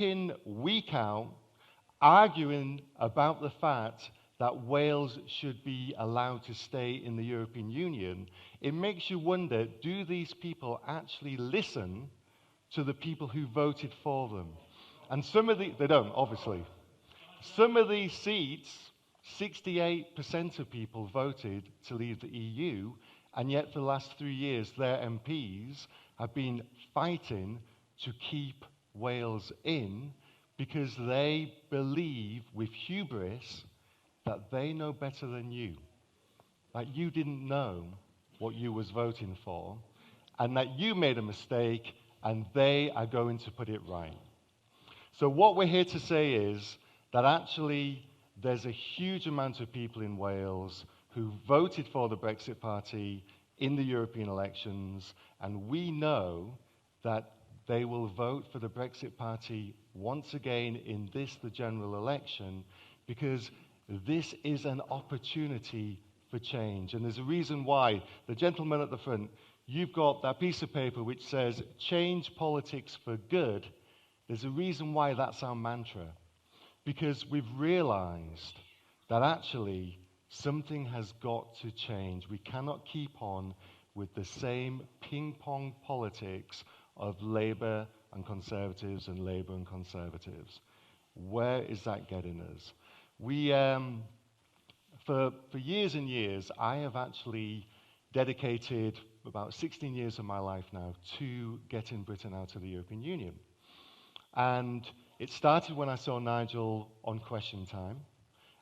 in, week out, arguing about the fact that Wales should be allowed to stay in the European Union, it makes you wonder, do these people actually listen to the people who voted for them? And they don't, obviously. Some of these seats, 68% of people voted to leave the EU, and yet for the last 3 years, their MPs have been fighting to keep Wales in because they believe with hubris that they know better than you, that you didn't know what you was voting for, and that you made a mistake, and they are going to put it right. So what we're here to say is that actually there's a huge amount of people in Wales who voted for the Brexit Party in the European elections, and we know that they will vote for the Brexit Party once again in the general election, because this is an opportunity for change. And there's a reason why. The gentleman at the front, you've got that piece of paper which says, change politics for good. There's a reason why that's our mantra. Because we've realized that actually something has got to change. We cannot keep on with the same ping-pong politics of Labour and Conservatives and Labour and Conservatives. Where is that getting us? For years and years, I have actually dedicated about 16 years of my life now to getting Britain out of the European Union. And it started when I saw Nigel on Question Time,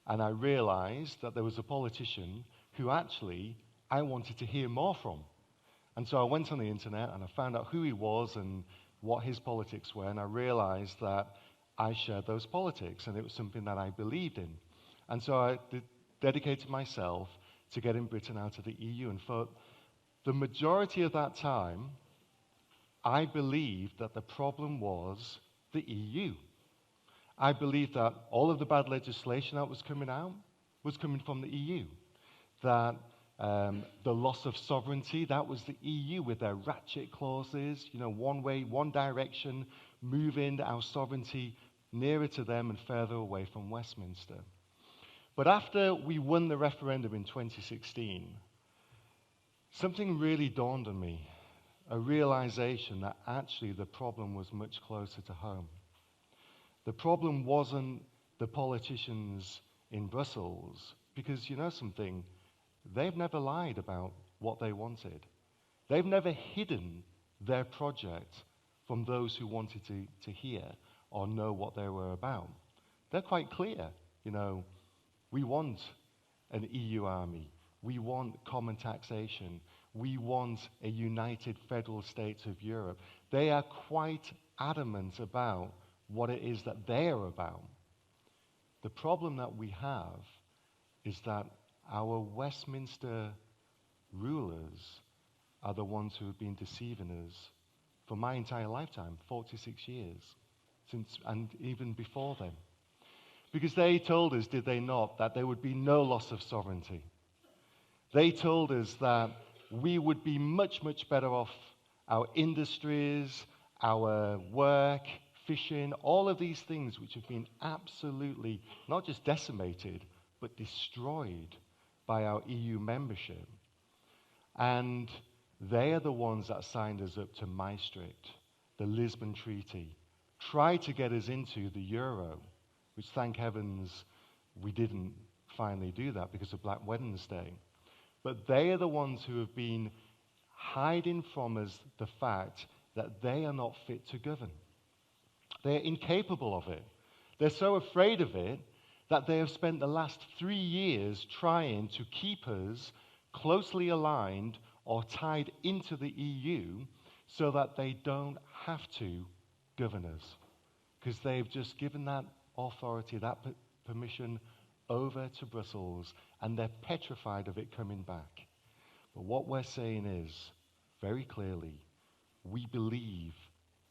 and I realized that there was a politician who actually I wanted to hear more from. And so I went on the internet and I found out who he was and what his politics were, and I realized that I shared those politics, and it was something that I believed in. And so I dedicated myself to getting Britain out of the EU. And for the majority of that time, I believed that the problem was the EU. I believed that all of the bad legislation that was coming out was coming from the EU. That the loss of sovereignty, that was the EU with their ratchet clauses, one way, one direction, moving our sovereignty nearer to them and further away from Westminster. But after we won the referendum in 2016, something really dawned on me, a realization that actually the problem was much closer to home. The problem wasn't the politicians in Brussels, because you know something, they've never lied about what they wanted. They've never hidden their project from those who wanted to hear or know what they were about. They're quite clear, we want an EU army. We want common taxation. We want a united federal states of Europe. They are quite adamant about what it is that they are about. The problem that we have is that our Westminster rulers are the ones who have been deceiving us for my entire lifetime, 46 years, and even before then. Because they told us, did they not, that there would be no loss of sovereignty. They told us that we would be much, much better off. Our industries, our work, fishing, all of these things which have been absolutely not just decimated, but destroyed by our EU membership. And they are the ones that signed us up to Maastricht, the Lisbon Treaty, tried to get us into the euro, which thank heavens we didn't finally do that because of Black Wednesday. But they are the ones who have been hiding from us the fact that they are not fit to govern. They're incapable of it. They're so afraid of it that they have spent the last 3 years trying to keep us closely aligned or tied into the EU so that they don't have to govern us. Because they've just given that authority, that permission over to Brussels, and they're petrified of it coming back. But what we're saying is, very clearly, we believe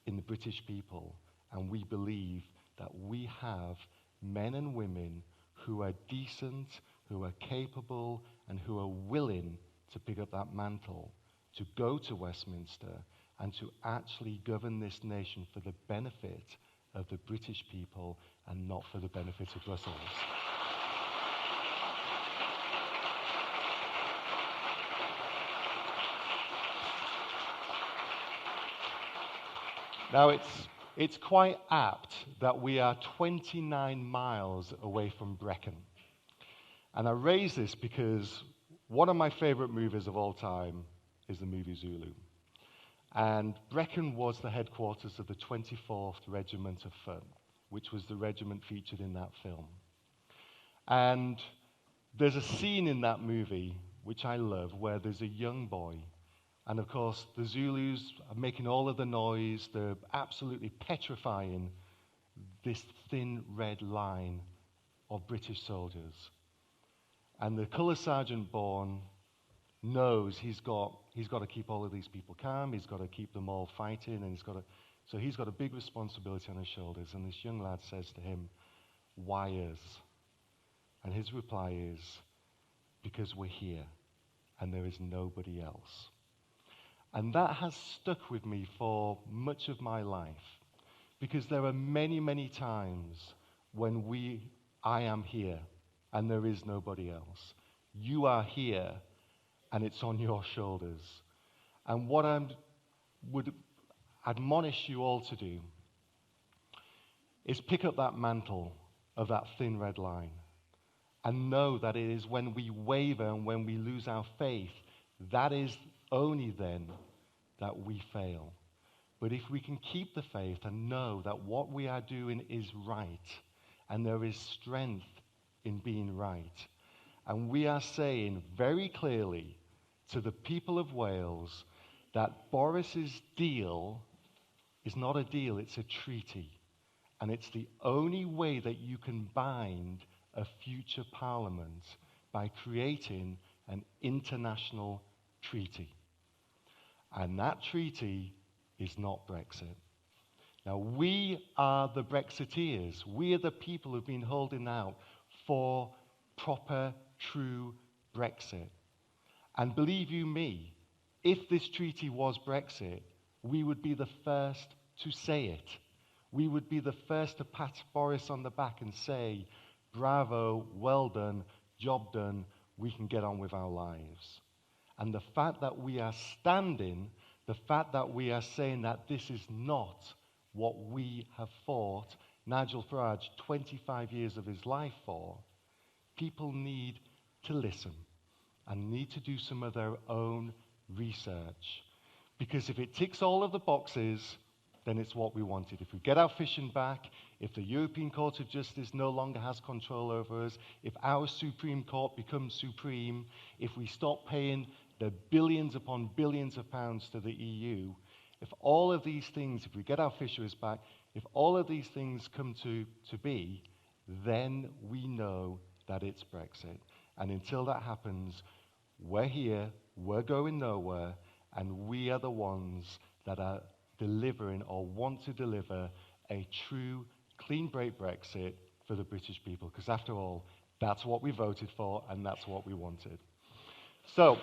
in the British people, and we believe that we have men and women who are decent, who are capable, and who are willing to pick up that mantle, to go to Westminster, and to actually govern this nation for the benefit of the British people and not for the benefit of Brussels. Now, it's quite apt that we are 29 miles away from Brecon. And I raise this because one of my favorite movies of all time is the movie Zulu. And Brecon was the headquarters of the 24th Regiment of Foot, which was the regiment featured in that film. And there's a scene in that movie, which I love, where there's a young boy. And of course, the Zulus are making all of the noise. They're absolutely petrifying this thin red line of British soldiers. And the colour sergeant born knows he's got to keep all of these people calm. He's got to keep them all fighting, and so he's got a big responsibility on his shoulders. And this young lad says to him, "Why us?" And his reply is, "Because we're here, and there is nobody else." And that has stuck with me for much of my life, because there are many, many times when I am here, and there is nobody else. You are here, and it's on your shoulders. And what I would admonish you all to do is pick up that mantle of that thin red line and know that it is when we waver and when we lose our faith, that is only then that we fail. But if we can keep the faith and know that what we are doing is right, and there is strength in being right, and we are saying very clearly to the people of Wales that Boris's deal is not a deal, it's a treaty. And it's the only way that you can bind a future parliament, by creating an international treaty. And that treaty is not Brexit. Now, we are the Brexiteers. We are the people who've been holding out for proper, true Brexit. And believe you me, if this treaty was Brexit, we would be the first to say it. We would be the first to pat Boris on the back and say, "Bravo, well done, job done, we can get on with our lives." And the fact that we are standing, the fact that we are saying that this is not what we have fought, Nigel Farage, 25 years of his life for, people need to listen and need to do some of their own research. Because if it ticks all of the boxes, then it's what we wanted. If we get our fishing back, if the European Court of Justice no longer has control over us, if our Supreme Court becomes supreme, if we stop paying the billions upon billions of pounds to the EU, if all of these things, if we get our fisheries back, if all of these things come to be, then we know that it's Brexit. And until that happens, we're here, we're going nowhere, and we are the ones that are delivering or want to deliver a true, clean break Brexit for the British people. Because after all, that's what we voted for, and that's what we wanted. So,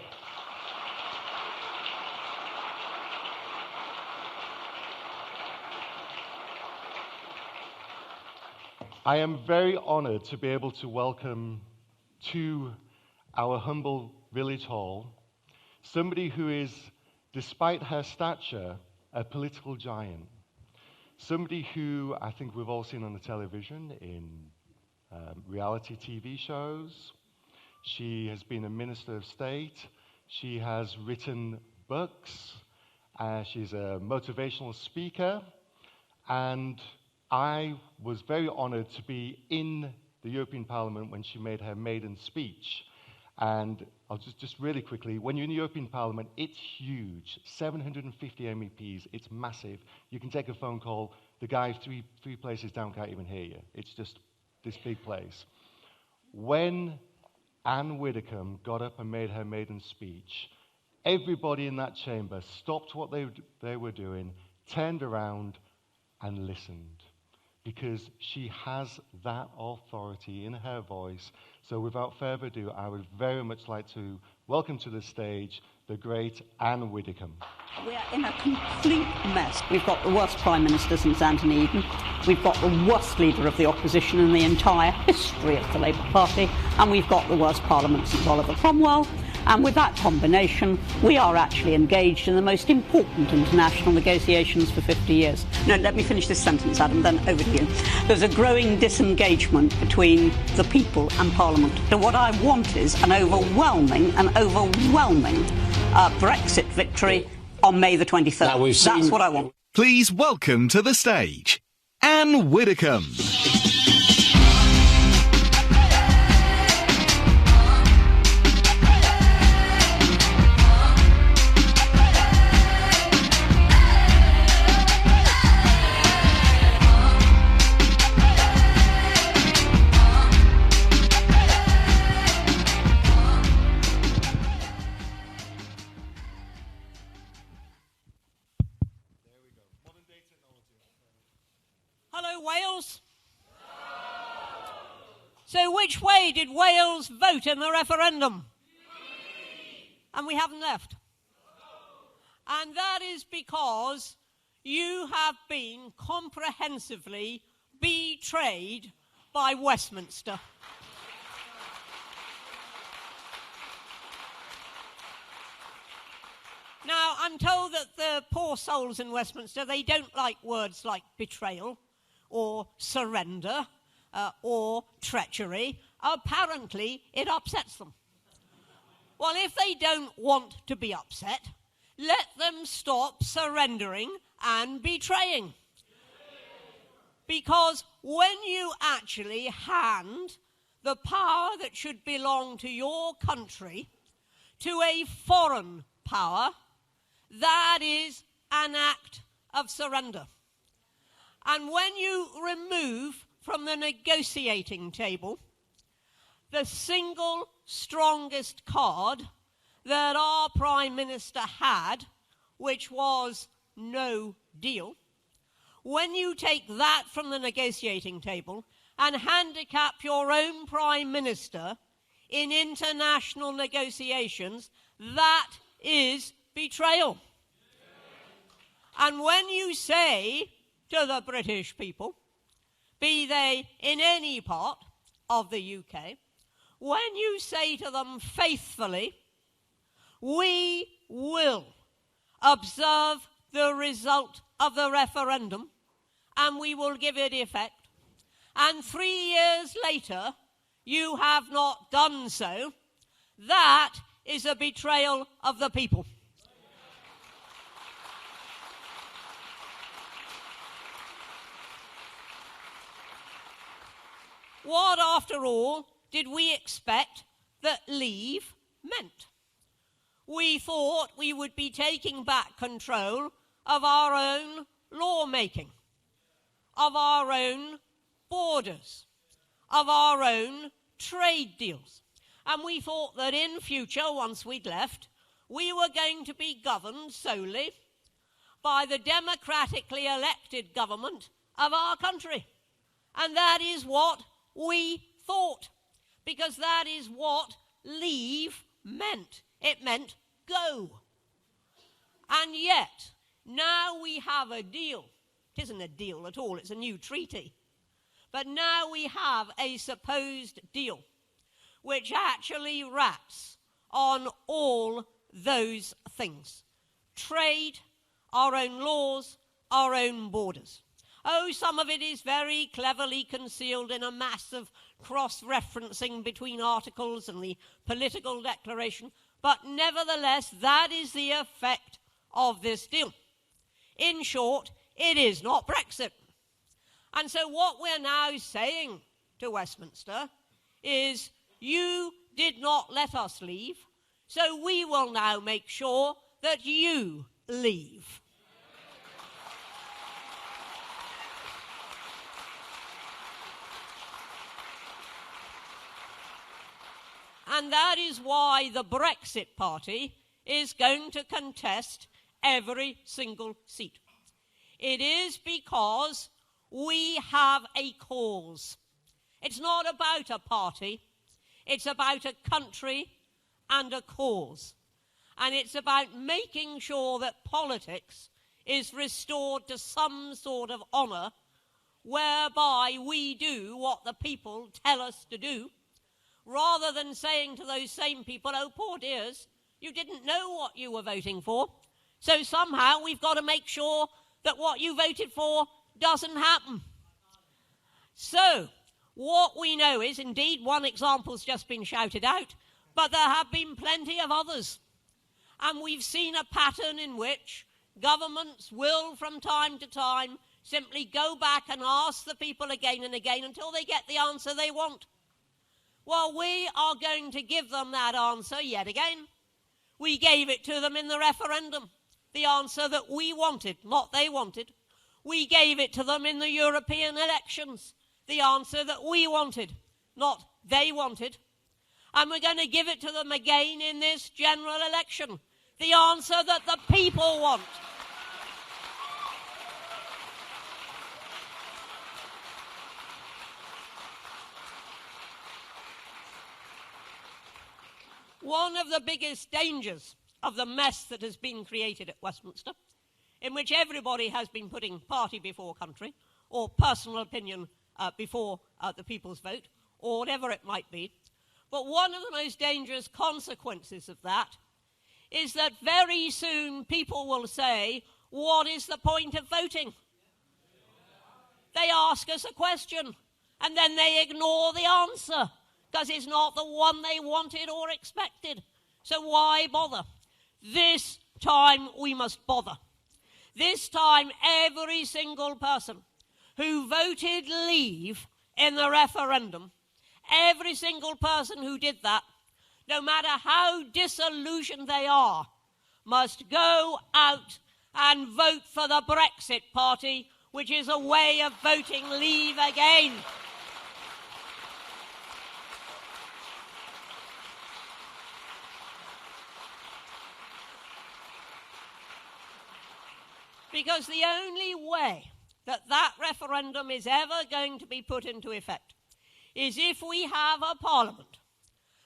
I am very honored to be able to welcome to our humble village hall somebody who is, despite her stature, a political giant. Somebody who I think we've all seen on the television in reality TV shows. She has been a minister of state. She has written books. She's a motivational speaker. And I was very honored to be in the European Parliament when she made her maiden speech. And I'll just really quickly, when you're in the European Parliament, it's huge. 750 MEPs, it's massive. You can take a phone call, the guy three places down can't even hear you. It's just this big place. When Anne Widdecombe got up and made her maiden speech, everybody in that chamber stopped what they were doing, turned around and listened. because she has that authority in her voice. So without further ado, I would very much like to welcome to the stage the great Anne Widdecombe. We are in a complete mess. We've got the worst Prime Minister since Anthony Eden. We've got the worst leader of the opposition in the entire history of the Labour Party. And we've got the worst Parliament since Oliver Cromwell. And with that combination, we are actually engaged in the most important international negotiations for 50 years. No, let me finish this sentence, Adam, then over to you. There's a growing disengagement between the people and Parliament. So what I want is an overwhelming Brexit victory on May the 23rd. That's what I want. Please welcome to the stage, Anne Widdecombe. Hello, Wales. So which way did Wales vote in the referendum? And we haven't left. And that is because you have been comprehensively betrayed by Westminster. Now, I'm told that the poor souls in Westminster, they don't like words like betrayal or surrender or treachery. Apparently, it upsets them. Well, if they don't want to be upset, let them stop surrendering and betraying. Because when you actually hand the power that should belong to your country to a foreign power, that is an act of surrender. And when you remove from the negotiating table the single strongest card that our Prime Minister had, which was no deal, when you take that from the negotiating table and handicap your own Prime Minister in international negotiations, that is betrayal. And when you say to the British people, be they in any part of the UK, when you say to them faithfully, we will observe the result of the referendum and we will give it effect, and 3 years later you have not done so, that is a betrayal of the people. What, after all, did we expect that leave meant? We thought we would be taking back control of our own lawmaking, of our own borders, of our own trade deals. And we thought that in future, once we'd left, we were going to be governed solely by the democratically elected government of our country. And that is what we thought, because that is what leave meant. It meant go. And yet, now we have a deal. It isn't a deal at all, it's a new treaty. But now we have a supposed deal, which actually wraps on all those things. Trade, our own laws, our own borders. Oh, some of it is very cleverly concealed in a mass of cross-referencing between articles and the political declaration, but nevertheless, that is the effect of this deal. In short, it is not Brexit. And so what we're now saying to Westminster is, you did not let us leave, so we will now make sure that you leave. And that is why the Brexit Party is going to contest every single seat. It is because we have a cause. It's not about a party. It's about a country and a cause. And it's about making sure that politics is restored to some sort of honour, whereby we do what the people tell us to do, rather than saying to those same people, oh, poor dears, you didn't know what you were voting for, so somehow we've got to make sure that what you voted for doesn't happen. So, what we know is, indeed, one example's just been shouted out, but there have been plenty of others. And we've seen a pattern in which governments will, from time to time, simply go back and ask the people again and again until they get the answer they want. Well, we are going to give them that answer yet again. We gave it to them in the referendum, the answer that we wanted, not they wanted. We gave it to them in the European elections, the answer that we wanted, not they wanted. And we're going to give it to them again in this general election, the answer that the people want. One of the biggest dangers of the mess that has been created at Westminster, in which everybody has been putting party before country, or personal opinion before the people's vote, or whatever it might be, but one of the most dangerous consequences of that is that very soon people will say, what is the point of voting? They ask us a question, and then they ignore the answer, because it's not the one they wanted or expected. So why bother? This time we must bother. This time every single person who voted leave in the referendum, every single person who did that, no matter how disillusioned they are, must go out and vote for the Brexit Party, which is a way of voting leave again. Because the only way that that referendum is ever going to be put into effect is if we have a parliament,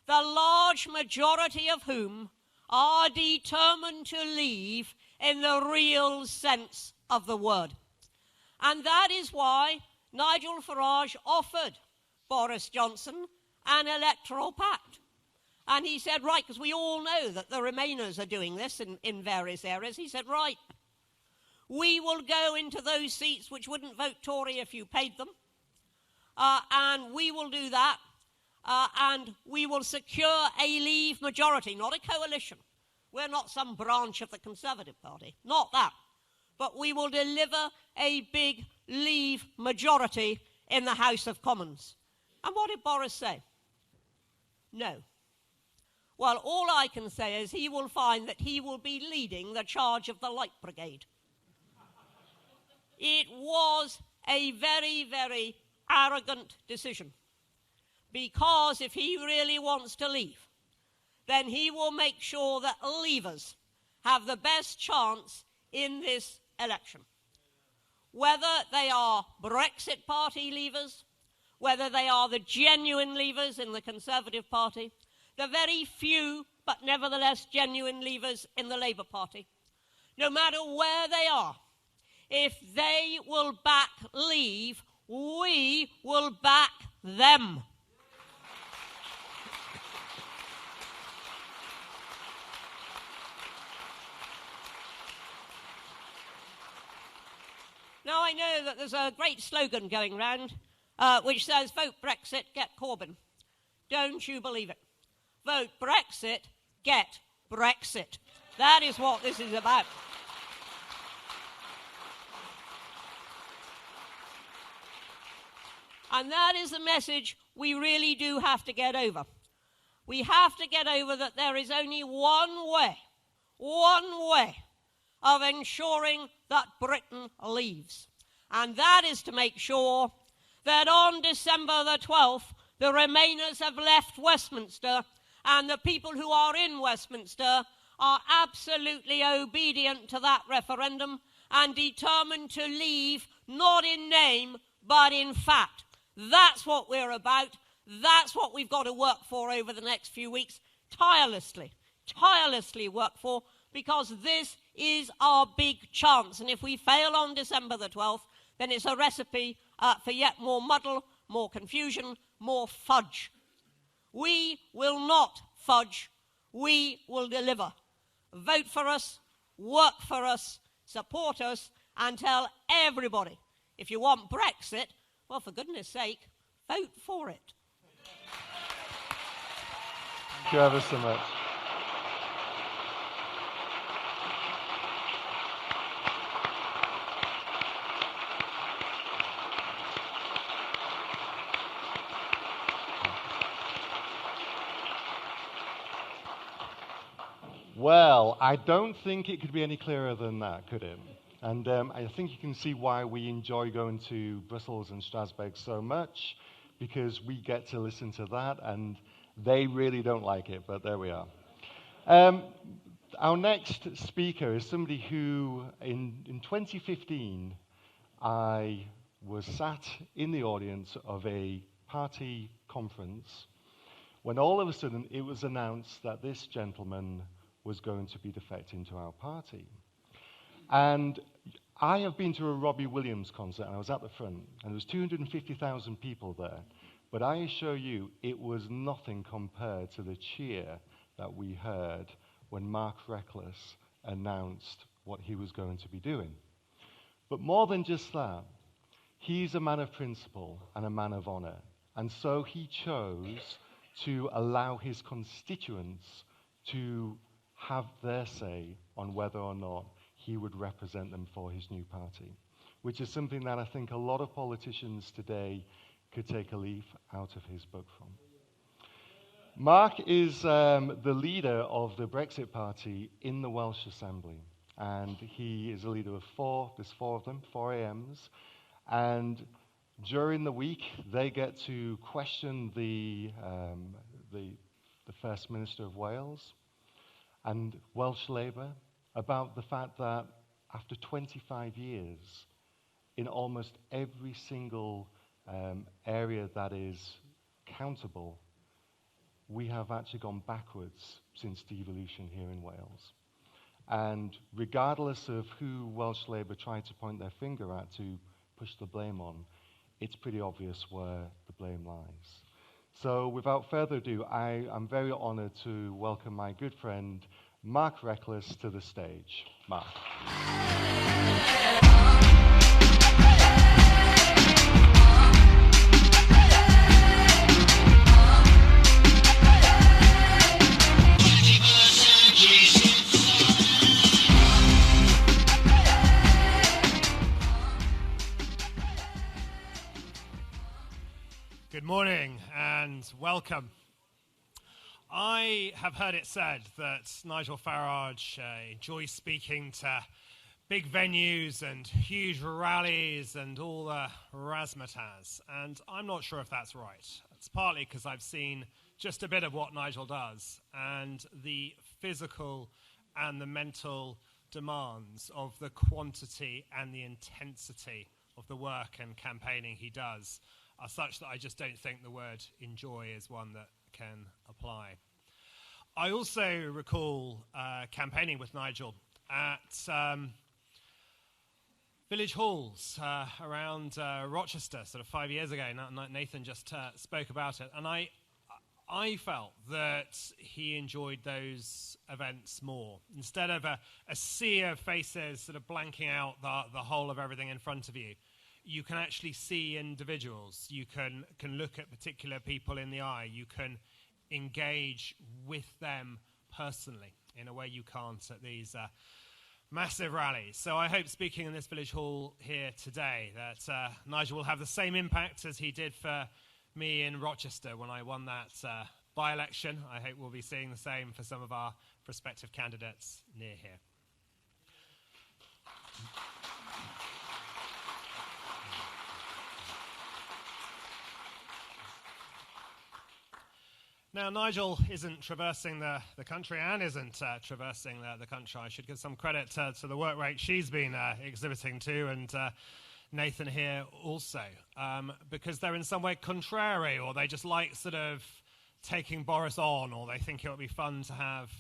the large majority of whom are determined to leave in the real sense of the word. And that is why Nigel Farage offered Boris Johnson an electoral pact. And he said, right, because we all know that the Remainers are doing this in various areas, he said, right, we will go into those seats which wouldn't vote Tory if you paid them, and we will do that, and we will secure a Leave majority, not a coalition. We're not some branch of the Conservative Party, not that. But we will deliver a big Leave majority in the House of Commons. And what did Boris say? No. Well, all I can say is he will find that he will be leading the charge of the Light Brigade. It was a very, very arrogant decision, because if he really wants to leave, then he will make sure that leavers have the best chance in this election. Whether they are Brexit Party leavers, whether they are the genuine leavers in the Conservative Party, the very few but nevertheless genuine leavers in the Labour Party, no matter where they are, if they will back Leave, we will back them. Now, I know that there's a great slogan going round which says, vote Brexit, get Corbyn. Don't you believe it? Vote Brexit, get Brexit. That is what this is about. And that is the message we really do have to get over. We have to get over that there is only one way of ensuring that Britain leaves. And that is to make sure that on December the 12th, the Remainers have left Westminster, and the people who are in Westminster are absolutely obedient to that referendum and determined to leave not in name, but in fact. That's what we're about. That's what we've got to work for over the next few weeks, tirelessly work for, because this is our big chance. And if we fail on December the 12th, then it's a recipe for yet more muddle, more confusion, more fudge. We will not fudge. We will deliver. Vote for us, work for us, support us, and tell everybody, if you want Brexit, well, for goodness sake, vote for it. Thank you ever so much. Well, I don't think it could be any clearer than that, could it? And I think you can see why we enjoy going to Brussels and Strasbourg so much, because we get to listen to that, and they really don't like it, but there we are. Our next speaker is somebody who, in 2015, I was sat in the audience of a party conference when all of a sudden it was announced that this gentleman was going to be defecting to our party. And I have been to a Robbie Williams concert, and I was at the front, and there was 250,000 people there. But I assure you, it was nothing compared to the cheer that we heard when Mark Reckless announced what he was going to be doing. But more than just that, he's a man of principle and a man of honor. And so he chose to allow his constituents to have their say on whether or not he would represent them for his new party, which is something that I think a lot of politicians today could take a leaf out of his book from. Mark is the leader of the Brexit Party in the Welsh Assembly, and he is a leader of there's four of them, 4 AMs, and during the week they get to question the First Minister of Wales and Welsh Labour about the fact that after 25 years, in almost every single area that is countable, we have actually gone backwards since devolution here in Wales. And regardless of who Welsh Labour tried to point their finger at to push the blame on, it's pretty obvious where the blame lies. So without further ado, I'm very honoured to welcome my good friend Mark Reckless to the stage. Mark. Good morning and welcome. I have heard it said that Nigel Farage enjoys speaking to big venues and huge rallies and all the razzmatazz, and I'm not sure if that's right. It's partly because I've seen just a bit of what Nigel does, and the physical and the mental demands of the quantity and the intensity of the work and campaigning he does are such that I just don't think the word enjoy is one that can apply. I also recall campaigning with Nigel at village halls around Rochester, sort of 5 years ago. Nathan just spoke about it, and I felt that he enjoyed those events more. Instead of a sea of faces sort of blanking out the whole of everything in front of you, you can actually see individuals. You can look at particular people in the eye. You can engage with them personally in a way you can't at these massive rallies. So I hope speaking in this village hall here today that Nigel will have the same impact as he did for me in Rochester when I won that by-election. I hope we'll be seeing the same for some of our prospective candidates near here. Now, Nigel isn't traversing the country. Anne isn't traversing the country. I should give some credit to the work rate she's been exhibiting to, and Nathan here also, because they're in some way contrary, or they just like sort of taking Boris on, or they think it would be fun to have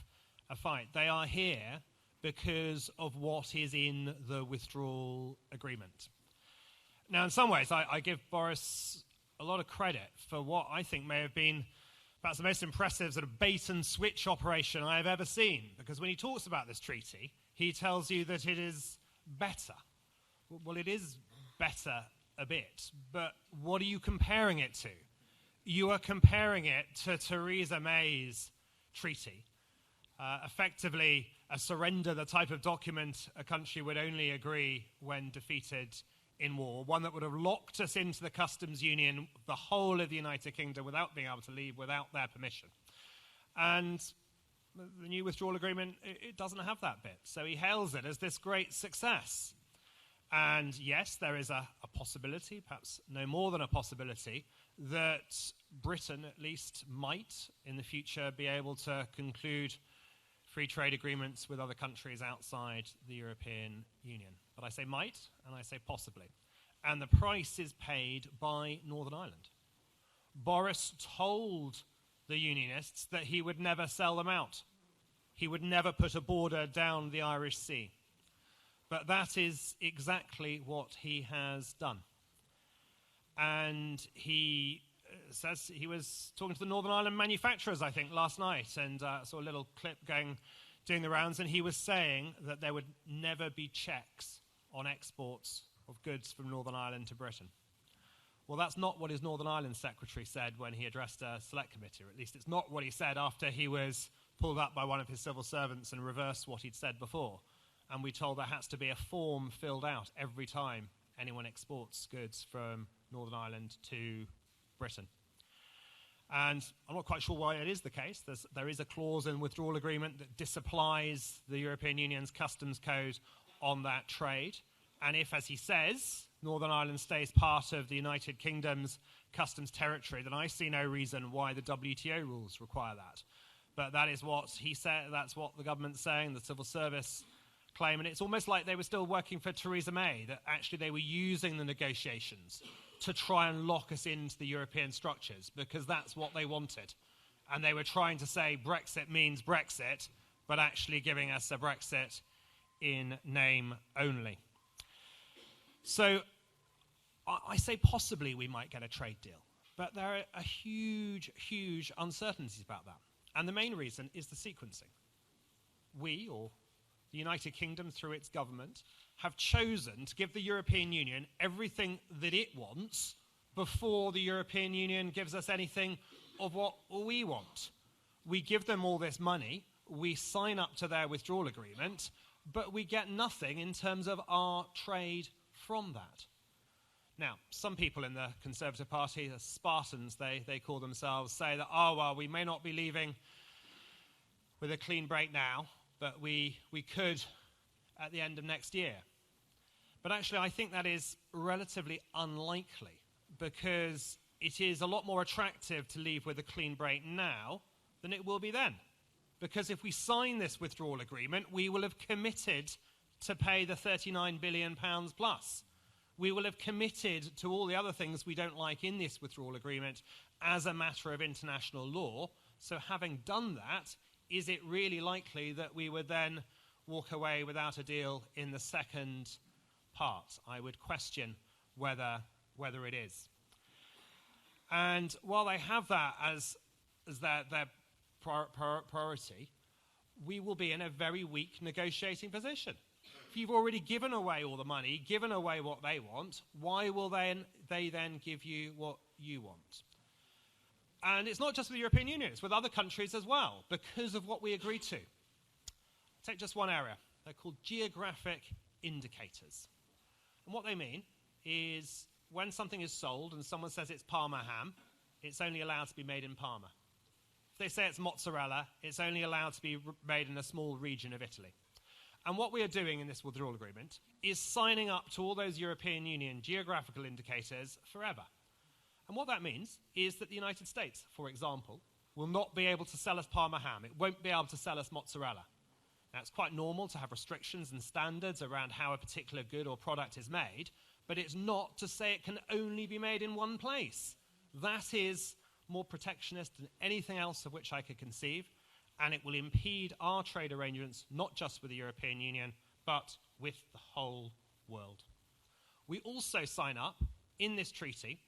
a fight. They are here because of what is in the withdrawal agreement. Now, in some ways, I give Boris a lot of credit for what I think may have been perhaps the most impressive sort of bait-and-switch operation I have ever seen, because when he talks about this treaty, he tells you that it is better. Well, it is better a bit, but what are you comparing it to? You are comparing it to Theresa May's treaty, effectively a surrender, the type of document a country would only agree when defeated in war, one that would have locked us into the customs union, the whole of the United Kingdom, without being able to leave, without their permission. And the new withdrawal agreement, it doesn't have that bit. So he hails it as this great success. And yes, there is a possibility, perhaps no more than a possibility, that Britain at least might in the future be able to conclude free trade agreements with other countries outside the European Union. But I say might, and I say possibly. And the price is paid by Northern Ireland. Boris told the Unionists that he would never sell them out. He would never put a border down the Irish Sea. But that is exactly what he has done. And he says he was talking to the Northern Ireland manufacturers, I think, last night, and saw a little clip doing the rounds, and he was saying that there would never be checks on exports of goods from Northern Ireland to Britain. Well, that's not what his Northern Ireland secretary said when he addressed a select committee, or at least it's not what he said after he was pulled up by one of his civil servants and reversed what he'd said before. And we told there has to be a form filled out every time anyone exports goods from Northern Ireland to Britain. And I'm not quite sure why it is the case. There is a clause in the withdrawal agreement that disapplies the European Union's customs code on that trade. And if, as he says, Northern Ireland stays part of the United Kingdom's customs territory, then I see no reason why the WTO rules require that. But that is what he said, that's what the government's saying, the civil service claim. And it's almost like they were still working for Theresa May, that actually they were using the negotiations to try and lock us into the European structures, because that's what they wanted. And they were trying to say Brexit means Brexit, but actually giving us a Brexit in name only. So I say possibly we might get a trade deal, but there are huge uncertainties about that. And the main reason is the sequencing. We, or the United Kingdom through its government, have chosen to give the European Union everything that it wants before the European Union gives us anything of what we want. We give them all this money, we sign up to their withdrawal agreement, but we get nothing in terms of our trade from that. Now, some people in the Conservative Party, the Spartans they call themselves, say that, oh, well, we may not be leaving with a clean break now, but we could at the end of next year. But actually, I think that is relatively unlikely, because it is a lot more attractive to leave with a clean break now than it will be then. Because if we sign this withdrawal agreement, we will have committed to pay the £39 billion plus. We will have committed to all the other things we don't like in this withdrawal agreement as a matter of international law. So having done that, is it really likely that we would then walk away without a deal in the second part? I would question whether it is. And while they have that as their priority, we will be in a very weak negotiating position. If you've already given away all the money, given away what they want, why will they then give you what you want? And it's not just with the European Union, it's with other countries as well, because of what we agreed to. Take just one area. They're called geographic indicators. And what they mean is when something is sold and someone says it's Parma ham, it's only allowed to be made in Parma. If they say it's mozzarella, it's only allowed to be made in a small region of Italy. And what we are doing in this withdrawal agreement is signing up to all those European Union geographical indicators forever. And what that means is that the United States, for example, will not be able to sell us Parma ham. It won't be able to sell us mozzarella. Now, it's quite normal to have restrictions and standards around how a particular good or product is made, but it's not to say it can only be made in one place. That is more protectionist than anything else of which I could conceive, and it will impede our trade arrangements, not just with the European Union, but with the whole world. We also sign up in this treaty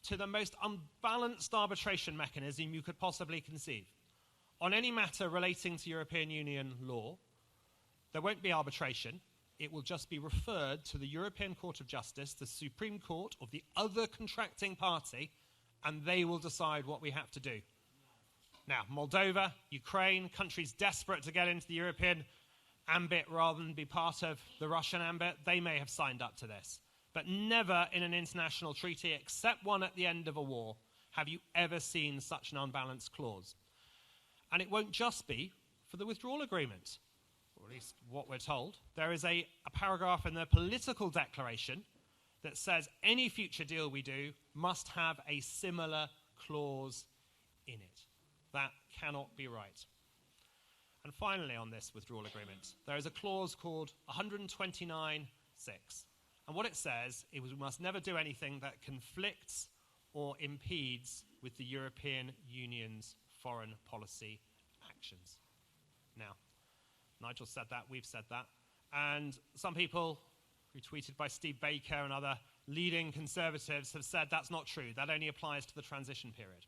to the most unbalanced arbitration mechanism you could possibly conceive. On any matter relating to European Union law, there won't be arbitration. It will just be referred to the European Court of Justice, the Supreme Court of the other contracting party, and they will decide what we have to do. Now, Moldova, Ukraine, countries desperate to get into the European ambit rather than be part of the Russian ambit, they may have signed up to this. But never in an international treaty, except one at the end of a war, have you ever seen such an unbalanced clause. And it won't just be for the withdrawal agreement, or at least what we're told. There is a paragraph in the political declaration that says any future deal we do must have a similar clause in it. That cannot be right. And finally, on this withdrawal agreement, there is a clause called 129.6. And what it says is we must never do anything that conflicts or impedes with the European Union's foreign policy actions. Now, Nigel said that, we've said that, and some people, retweeted by Steve Baker and other leading conservatives, have said that's not true. That only applies to the transition period.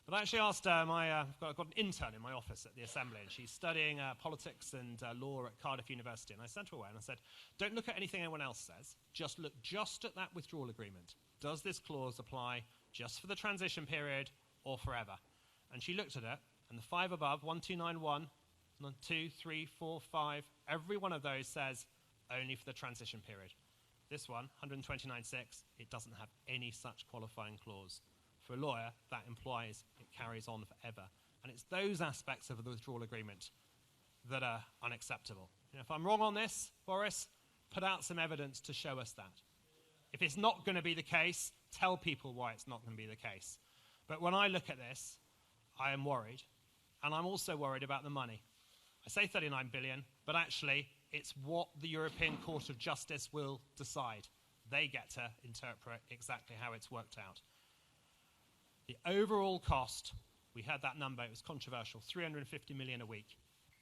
But I actually asked I've got an intern in my office at the Assembly, and she's studying politics and law at Cardiff University, and I sent her away and I said, don't look at anything anyone else says, just look just at that withdrawal agreement. Does this clause apply just for the transition period or forever? And she looked at it, and the five above, 1291, 2, 3, 4, 5, every one of those says only for the transition period. This one, 129.6, it doesn't have any such qualifying clause. For a lawyer, that implies it carries on forever. And it's those aspects of the withdrawal agreement that are unacceptable. If I'm wrong on this, Boris, put out some evidence to show us that. If it's not going to be the case, tell people why it's not going to be the case. But when I look at this, I am worried. And I'm also worried about the money. I say 39 billion, but actually it's what the European Court of Justice will decide. They get to interpret exactly how it's worked out. The overall cost, we had that number, it was controversial, 350 million a week.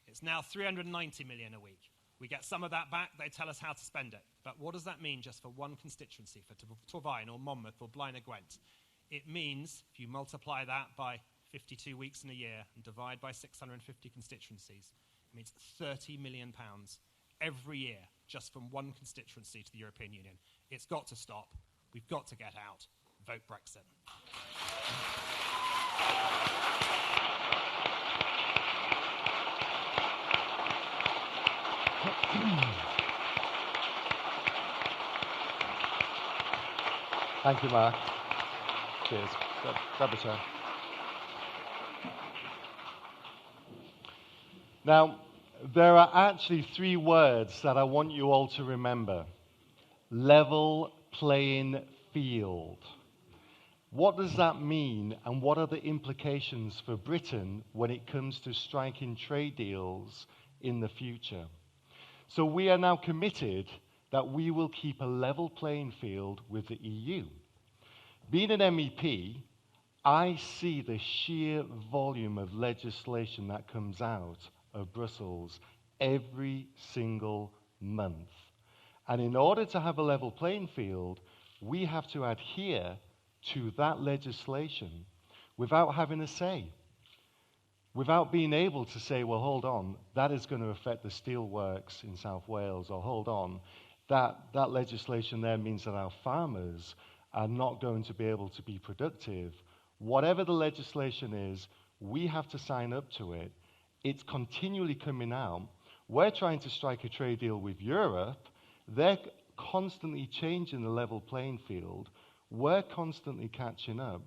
It's now 390 million a week. We get some of that back, they tell us how to spend it. But what does that mean just for one constituency, for Torvine or Monmouth or Blaenau Gwent? It means, if you multiply that by 52 weeks in a year and divide by 650 constituencies, it means £30 million every year just from one constituency to the European Union. It's got to stop. We've got to get out. Vote Brexit. Thank you, Mark. Cheers. Grab a chair. Now, there are actually three words that I want you all to remember. Level playing field. What does that mean, and what are the implications for Britain when it comes to striking trade deals in the future? So we are now committed that we will keep a level playing field with the EU. Being an MEP, I see the sheer volume of legislation that comes out of Brussels every single month. And in order to have a level playing field, we have to adhere to that legislation without having a say, without being able to say, well, hold on, that is going to affect the steelworks in South Wales, or hold on, that legislation there means that our farmers are not going to be able to be productive. Whatever the legislation is, we have to sign up to it. It's continually coming out. We're trying to strike a trade deal with Europe. They're constantly changing the level playing field. We're constantly catching up.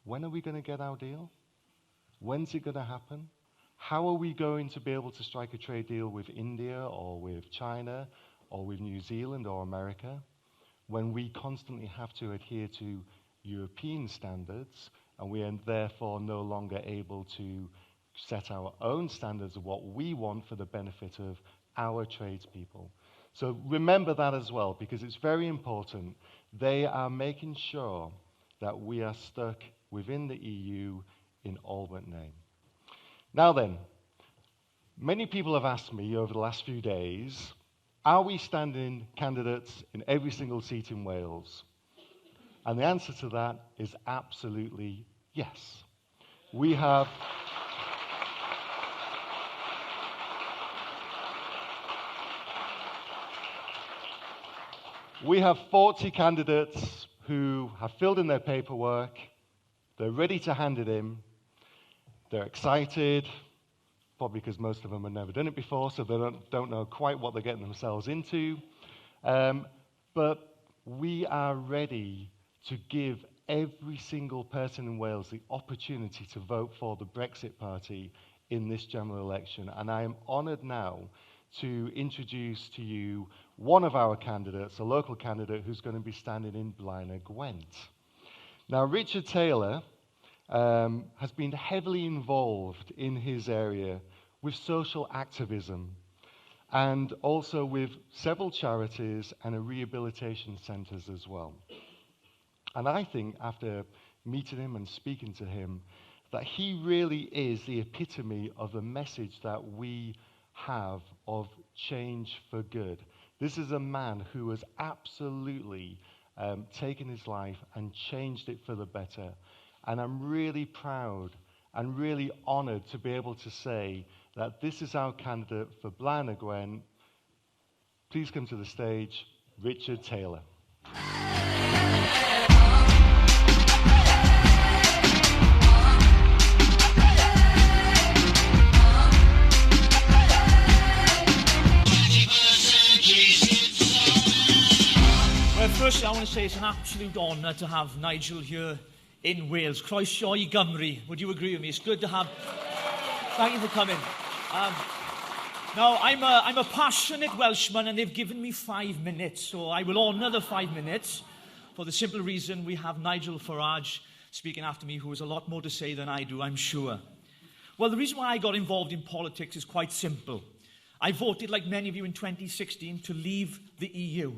When are we going to get our deal? When's it going to happen? How are we going to be able to strike a trade deal with India or with China or with New Zealand or America when we constantly have to adhere to European standards and we are therefore no longer able to set our own standards of what we want for the benefit of our tradespeople? So remember that as well, because it's very important. They are making sure that we are stuck within the EU in all but name. Now then, many people have asked me over the last few days, are we standing candidates in every single seat in Wales? And the answer to that is absolutely yes. We have 40 candidates who have filled in their paperwork. They're ready to hand it in. They're excited, probably because most of them have never done it before, so they don't know quite what they're getting themselves into. But we are ready to give every single person in Wales the opportunity to vote for the Brexit Party in this general election. And I am honoured now to introduce to you one of our candidates, a local candidate who's going to be standing in Blaenau Gwent. Now, Richard Taylor has been heavily involved in his area with social activism and also with several charities and a rehabilitation centres as well. And I think after meeting him and speaking to him, that he really is the epitome of the message that we have of change for good. This is a man who has absolutely taken his life and changed it for the better. And I'm really proud and really honoured to be able to say that this is our candidate for Blaenau Gwent. Please come to the stage, Richard Taylor. Firstly, I want to say it's an absolute honour to have Nigel here in Wales. Croeso I Gymru. Would you agree with me? It's good to have... Thank you for coming. Now, I'm a passionate Welshman, and they've given me 5 minutes, so I will honour the 5 minutes for the simple reason we have Nigel Farage speaking after me, who has a lot more to say than I do, I'm sure. Well, the reason why I got involved in politics is quite simple. I voted, like many of you, in 2016 to leave the EU.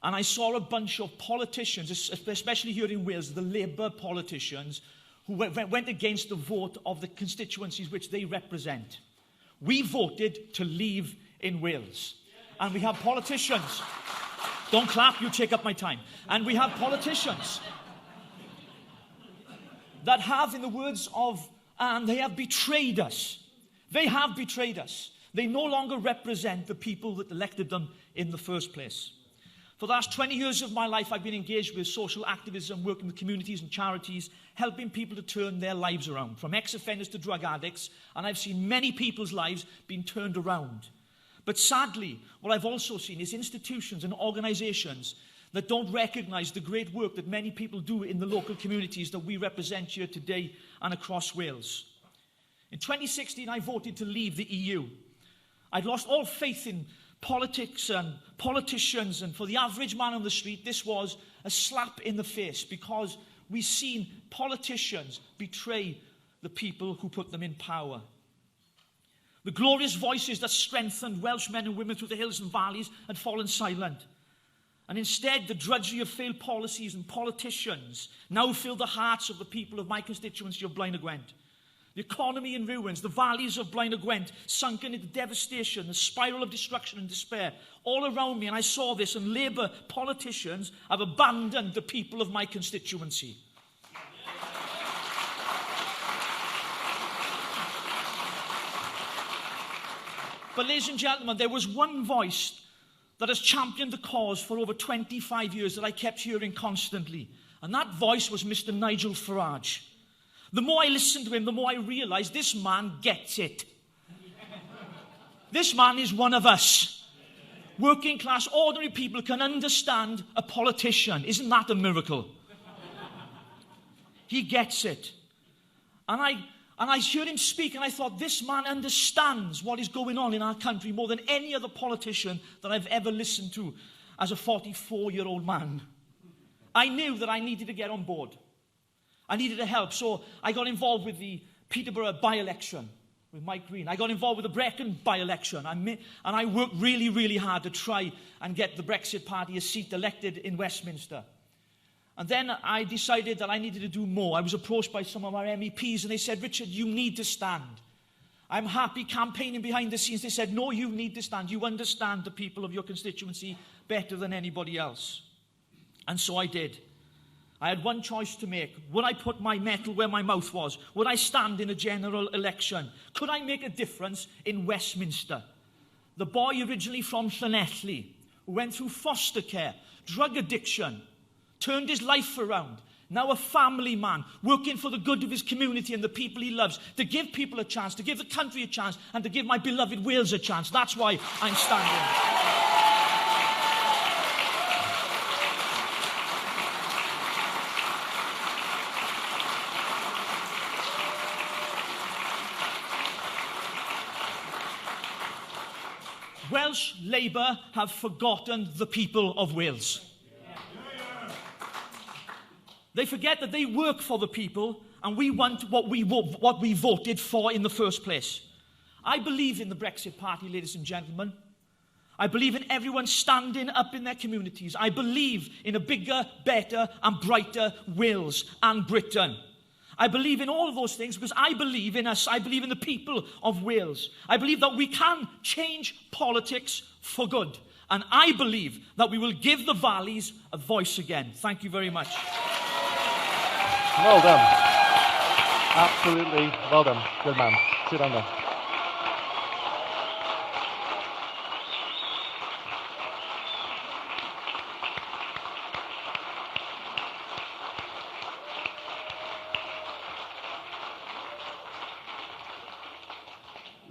And I saw a bunch of politicians, especially here in Wales, the Labour politicians, who went against the vote of the constituencies which they represent. We voted to leave in Wales. And we have politicians. Don't clap, you take up my time. And we have politicians that have, in the words of Anne, they have betrayed us. They have betrayed us. They no longer represent the people that elected them in the first place. For the last 20 years of my life, I've been engaged with social activism, working with communities and charities, helping people to turn their lives around, from ex-offenders to drug addicts, and I've seen many people's lives being turned around. But sadly, what I've also seen is institutions and organisations that don't recognise the great work that many people do in the local communities that we represent here today and across Wales. In 2016, I voted to leave the EU. I'd lost all faith in politics and politicians, and for the average man on the street, this was a slap in the face, because we've seen politicians betray the people who put them in power. The glorious voices that strengthened Welsh men and women through the hills and valleys had fallen silent. And instead, the drudgery of failed policies and politicians now fill the hearts of the people of my constituency of Blaenau Gwent. The economy in ruins, the valleys of Blaenau Gwent sunken into devastation, the spiral of destruction and despair all around me, and I saw this, and Labour politicians have abandoned the people of my constituency. But ladies and gentlemen, there was one voice that has championed the cause for over 25 years that I kept hearing constantly, and that voice was Mr. Nigel Farage. The more I listened to him, the more I realised this man gets it. This man is one of us. Working class, ordinary people can understand a politician. Isn't that a miracle? He gets it. And I heard him speak, and I thought, this man understands what is going on in our country more than any other politician that I've ever listened to as a 44-year-old man. I knew that I needed to get on board. I needed help, so I got involved with the Peterborough by-election. with Mike Green. I got involved with the Brecon by-election, and I worked really, really hard to try and get the Brexit Party a seat elected in Westminster. And then I decided that I needed to do more. I was approached by some of our MEPs, and they said, Richard, you need to stand. I'm happy campaigning behind the scenes. They said, no, you need to stand. You understand the people of your constituency better than anybody else. And so I did. I had one choice to make. Would I put my metal where my mouth was? Would I stand in a general election? Could I make a difference in Westminster? The boy originally from Llanelli, who went through foster care, drug addiction, turned his life around, now a family man, working for the good of his community and the people he loves, to give people a chance, to give the country a chance, and to give my beloved Wales a chance. That's why I'm standing. Welsh Labour have forgotten the people of Wales. They forget that they work for the people, and we want what we voted for in the first place. I believe in the Brexit Party, ladies and gentlemen. I believe in everyone standing up in their communities. I believe in a bigger, better and brighter Wales and Britain. I believe in all of those things because I believe in us. I believe in the people of Wales. I believe that we can change politics for good. And I believe that we will give the valleys a voice again. Thank you very much. Well done. Absolutely well done. Good man. Sit down there.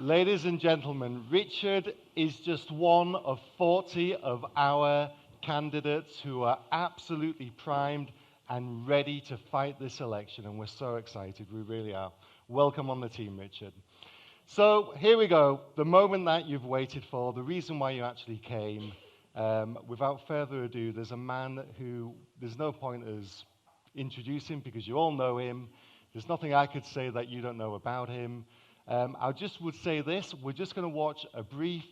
Ladies and gentlemen, Richard is just one of 40 of our candidates who are absolutely primed and ready to fight this election, and we're so excited, we really are. Welcome on the team, Richard. So here we go, the moment that you've waited for, the reason why you actually came. Without further ado, there's a man who, there's no point as introducing because you all know him. There's nothing I could say that you don't know about him. I just would say this, we're just going to watch a brief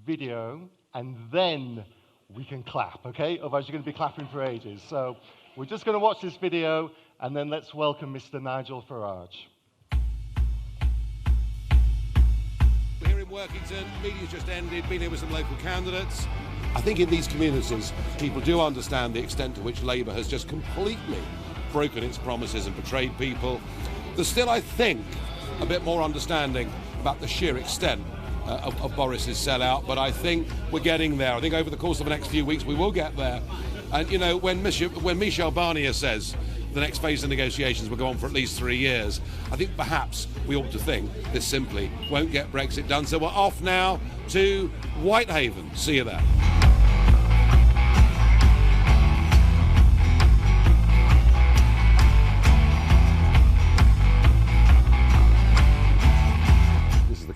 video and then we can clap, okay? Otherwise you're going to be clapping for ages. So we're just going to watch this video and then let's welcome Mr. Nigel Farage. We're here in Workington, meeting's just ended, been here with some local candidates. I think in these communities, people do understand the extent to which Labour has just completely broken its promises and betrayed people. There's still, I think, a bit more understanding about the sheer extent of Boris's sellout, but I think we're getting there. I think over the course of the next few weeks we will get there. And you know, when Michel Barnier says the next phase of negotiations will go on for at least 3 years, I think perhaps we ought to think this simply won't get Brexit done. So we're off now to Whitehaven. See you there.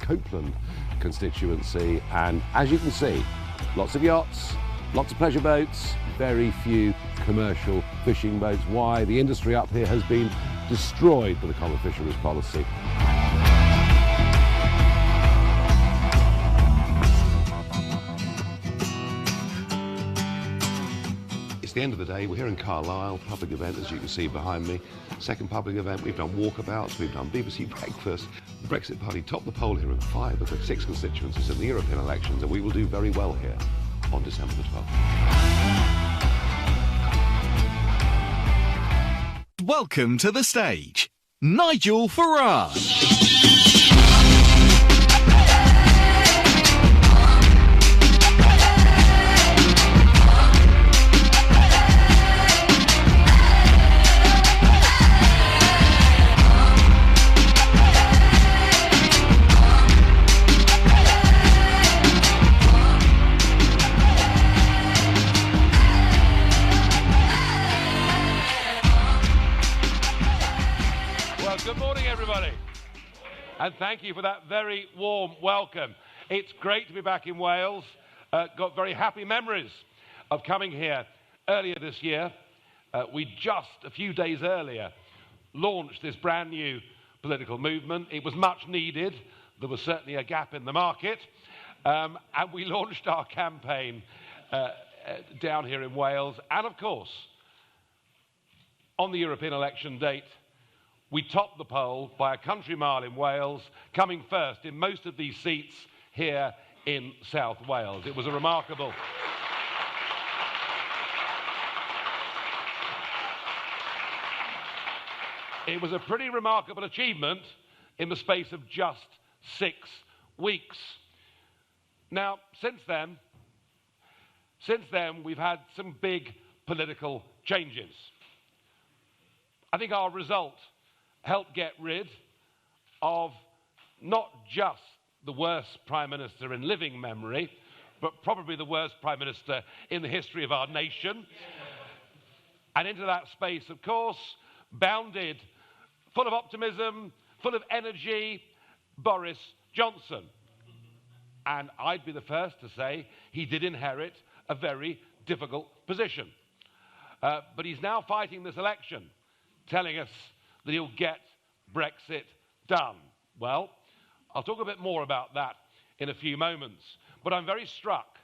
Copeland constituency, and as you can see, lots of yachts, lots of pleasure boats, very few commercial fishing boats. Why? The industry up here has been destroyed by the common fisheries policy. It's the end of the day. We're here in Carlisle, public event as you can see behind me. Second public event, we've done walkabouts, we've done BBC Breakfast. The Brexit Party topped the poll here in 5 of the 6 constituencies in the European elections, and we will do very well here on December the 12th. Welcome to the stage, Nigel Farage. And thank you for that very warm welcome. It's great to be back in Wales. Got very happy memories of coming here earlier this year. We just, a few days earlier, launched this brand new political movement. It was much needed. there was certainly a gap in the market, and we launched our campaign down here in Wales. And of course, on the European election date, we topped the poll by a country mile in Wales, coming first in most of these seats here in South Wales. It was a remarkable... It was a pretty remarkable achievement in the space of just 6 weeks. Now, since then, we've had some big political changes. I think our result helped get rid of not just the worst Prime Minister in living memory, but probably the worst Prime Minister in the history of our nation. And into that space, of course, bounded, full of optimism, full of energy, Boris Johnson. And I'd be the first to say he did inherit a very difficult position. But he's now fighting this election, telling us that he'll get Brexit done. Well, I'll talk a bit more about that in a few moments. But I'm very struck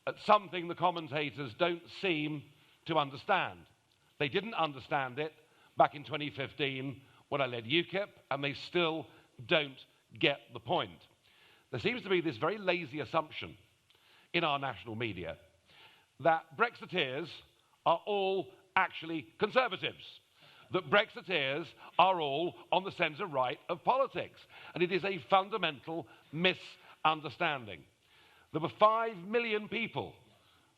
at something the commentators don't seem to understand. They didn't understand it back in 2015 when I led UKIP, and they still don't get the point. There seems to be this very lazy assumption in our national media that Brexiteers are all actually Conservatives, that Brexiteers are all on the centre right of politics, and it is a fundamental misunderstanding. There were 5 million people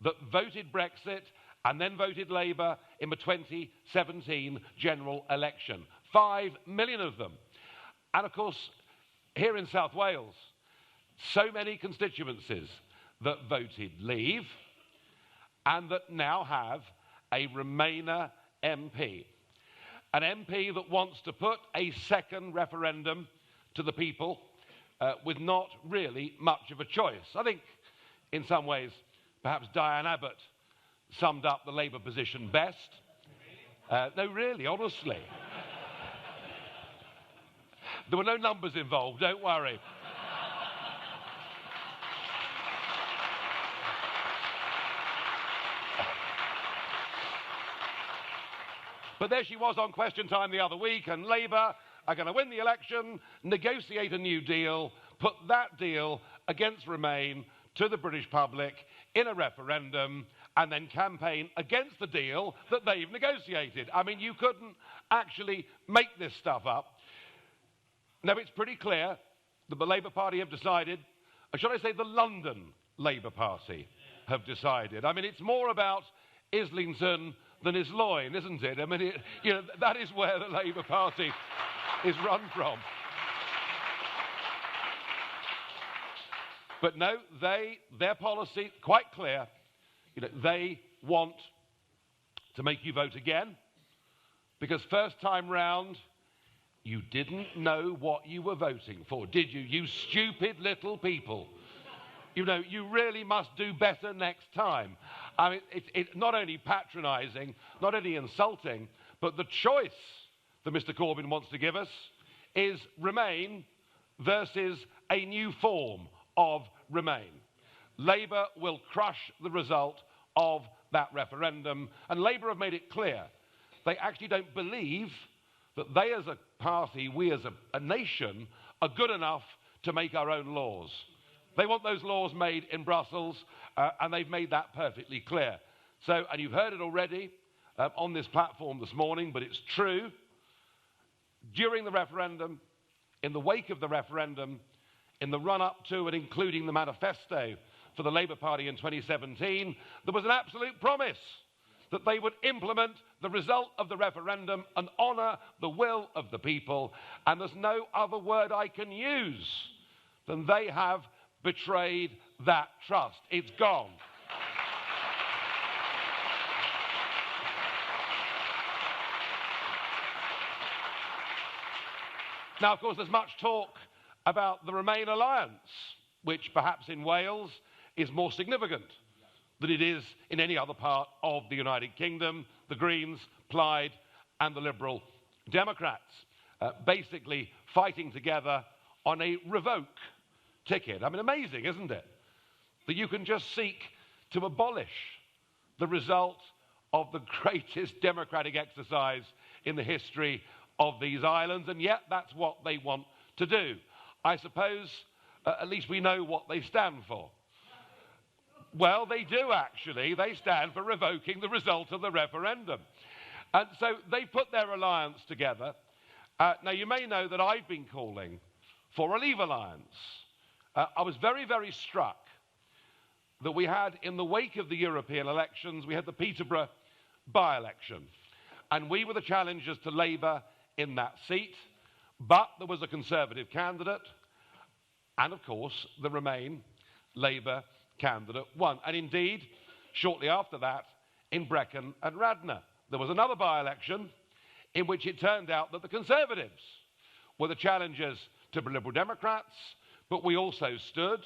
that voted Brexit and then voted Labour in the 2017 general election. 5 million of them. And of course, here in South Wales, so many constituencies that voted Leave and that now have a Remainer MP. An MP that wants to put a second referendum to the people with not really much of a choice. I think, in some ways, perhaps Diane Abbott summed up the Labour position best. No, really, honestly. There were no numbers involved, don't worry. But there she was on Question Time the other week, and Labour are going to win the election, negotiate a new deal, put that deal against Remain to the British public in a referendum, and then campaign against the deal that they've negotiated. I mean, you couldn't actually make this stuff up. Now, it's pretty clear that the Labour Party have decided, or should I say the London Labour Party have decided. I mean, it's more about Islington than Isloin, isn't it? I mean, that is where the Labour Party is run from. But no, their policy, quite clear, they want to make you vote again, because first time round, you didn't know what you were voting for, did you? You stupid little people. You really must do better next time. I mean, it's not only patronising, not only insulting, but the choice that Mr. Corbyn wants to give us is Remain versus a new form of Remain. Labour will crush the result of that referendum, and Labour have made it clear they actually don't believe that they as a party, we as a nation, are good enough to make our own laws. They want those laws made in Brussels, and they've made that perfectly clear. So, and you've heard it already on this platform this morning, but it's true. During the referendum, in the wake of the referendum, in the run-up to and including the manifesto for the Labour Party in 2017, there was an absolute promise that they would implement the result of the referendum and honour the will of the people. And there's no other word I can use than they have betrayed that trust. It's gone. Now, of course, there's much talk about the Remain alliance, which perhaps in Wales is more significant than it is in any other part of the United Kingdom. The Greens, Plaid, and the Liberal Democrats basically fighting together on a revoke ticket. I mean, amazing, isn't it? That you can just seek to abolish the result of the greatest democratic exercise in the history of these islands, and yet that's what they want to do. I suppose at least we know what they stand for. Well, they do actually. They stand for revoking the result of the referendum. And so they put their alliance together. Now, you may know that I've been calling for a Leave alliance. I was very, very struck that we had, in the wake of the European elections, we had the Peterborough by-election. And we were the challengers to Labour in that seat. But there was a Conservative candidate. And, of course, the Remain Labour candidate won. And indeed, shortly after that, in Brecon and Radnor, there was another by-election in which it turned out that the Conservatives were the challengers to Liberal Democrats, but we also stood,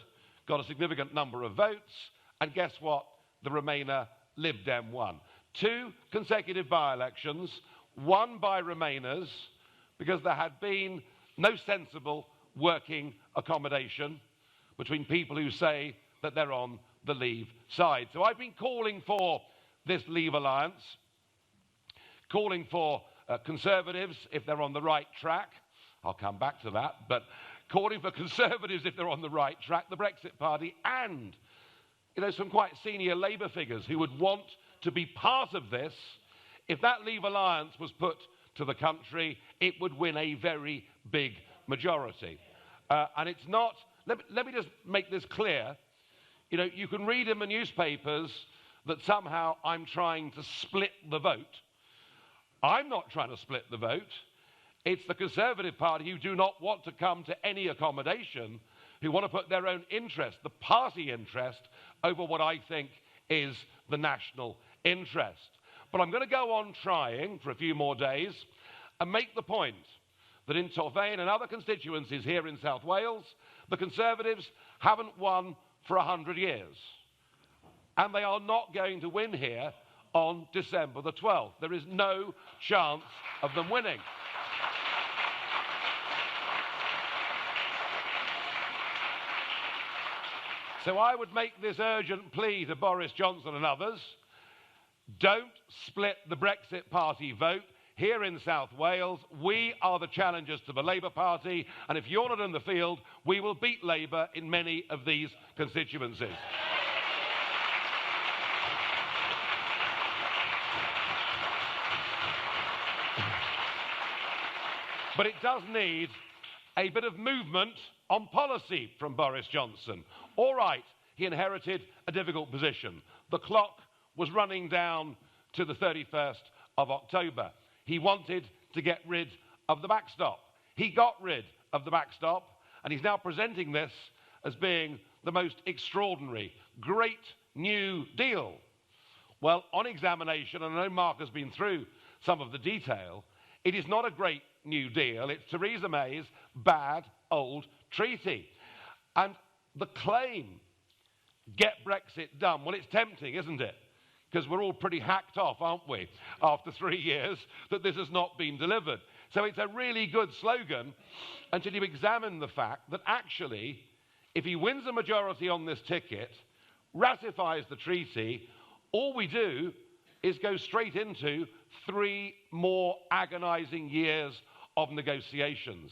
got a significant number of votes, and guess what? The Remainer Lib Dem won. 2 consecutive by-elections, won by Remainers, because there had been no sensible working accommodation between people who say that they're on the Leave side. So I've been calling for this Leave alliance, calling for Conservatives if they're on the right track. I'll come back to that, but calling for Conservatives if they're on the right track, the Brexit Party, and some quite senior Labour figures who would want to be part of this. If that Leave alliance was put to the country, it would win a very big majority. And it's not, let me just make this clear. You can read in the newspapers that somehow I'm trying to split the vote. I'm not trying to split the vote. It's the Conservative Party who do not want to come to any accommodation, who want to put their own interest, the party interest, over what I think is the national interest. But I'm going to go on trying for a few more days and make the point that in Torfaen and other constituencies here in South Wales, the Conservatives haven't won for 100 years. And they are not going to win here on December the 12th. There is no chance of them winning. So I would make this urgent plea to Boris Johnson and others. Don't split the Brexit Party vote. Here in South Wales, we are the challengers to the Labour Party, and if you're not in the field, we will beat Labour in many of these constituencies. But it does need a bit of movement on policy from Boris Johnson. All right, he inherited a difficult position. The clock was running down to the 31st of October. He wanted to get rid of the backstop. He got rid of the backstop, and he's now presenting this as being the most extraordinary, great new deal. Well, on examination, and I know Mark has been through some of the detail, it is not a great new deal. It's Theresa May's bad old treaty. And the claim, get Brexit done, well, it's tempting, isn't it? Because we're all pretty hacked off, aren't we, after 3 years, that this has not been delivered. So it's a really good slogan until you examine the fact that actually, if he wins a majority on this ticket, ratifies the treaty, all we do is go straight into 3 more agonizing years of negotiations.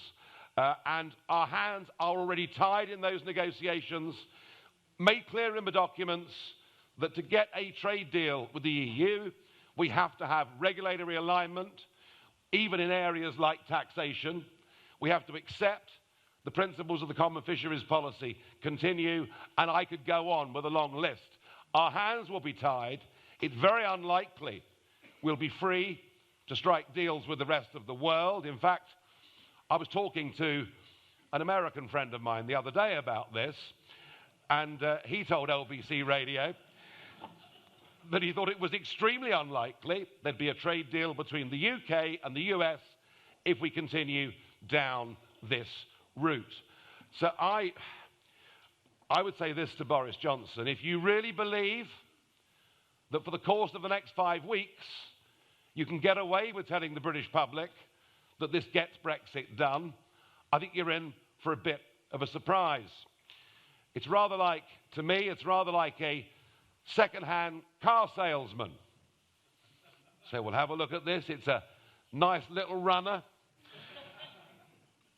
And our hands are already tied in those negotiations, made clear in the documents that to get a trade deal with the EU, we have to have regulatory alignment, even in areas like taxation. We have to accept the principles of the common fisheries policy, continue, and I could go on with a long list. Our hands will be tied. It's very unlikely we'll be free to strike deals with the rest of the world. In fact, I was talking to an American friend of mine the other day about this, and he told LBC Radio that he thought it was extremely unlikely there'd be a trade deal between the UK and the US if we continue down this route. So I would say this to Boris Johnson. If you really believe that for the course of the next 5 weeks you can get away with telling the British public that this gets Brexit done, I think you're in for a bit of a surprise. It's rather like, to me, it's rather like a second-hand car salesman. So we'll have a look at this. It's a nice little runner.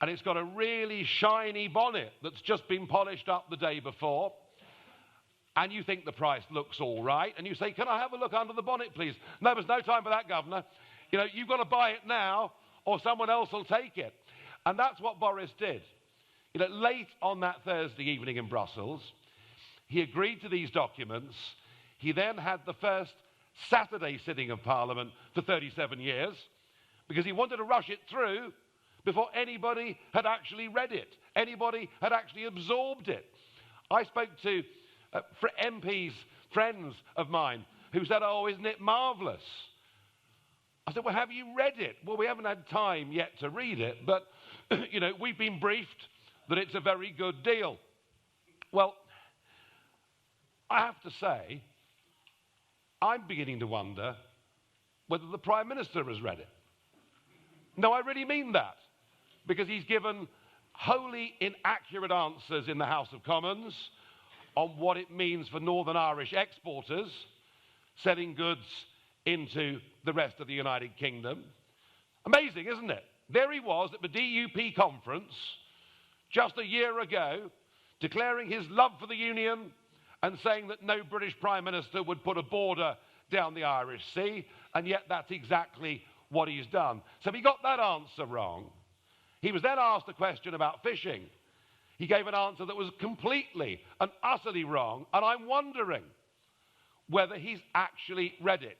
And it's got a really shiny bonnet that's just been polished up the day before. And you think the price looks all right. And you say, can I have a look under the bonnet, please? No, there's no time for that, Governor. You know, you've got to buy it now or someone else will take it. And that's what Boris did. You know, late on that Thursday evening in Brussels, he agreed to these documents. He then had the first Saturday sitting of Parliament for 37 years because he wanted to rush it through before anybody had actually read it, anybody had actually absorbed it. I spoke to MPs, friends of mine, who said, oh, isn't it marvellous? I said, well, have you read it? Well, we haven't had time yet to read it, but, you know, we've been briefed that it's a very good deal. Well, I have to say, I'm beginning to wonder whether the Prime Minister has read it. No, I really mean that, because he's given wholly inaccurate answers in the House of Commons on what it means for Northern Irish exporters selling goods into the rest of the United Kingdom. Amazing, isn't it? There he was at the DUP conference just a year ago, declaring his love for the Union and saying that no British Prime Minister would put a border down the Irish Sea, and yet that's exactly what he's done. So he got that answer wrong. He was then asked a question about fishing. He gave an answer that was completely and utterly wrong, and I'm wondering whether he's actually read it.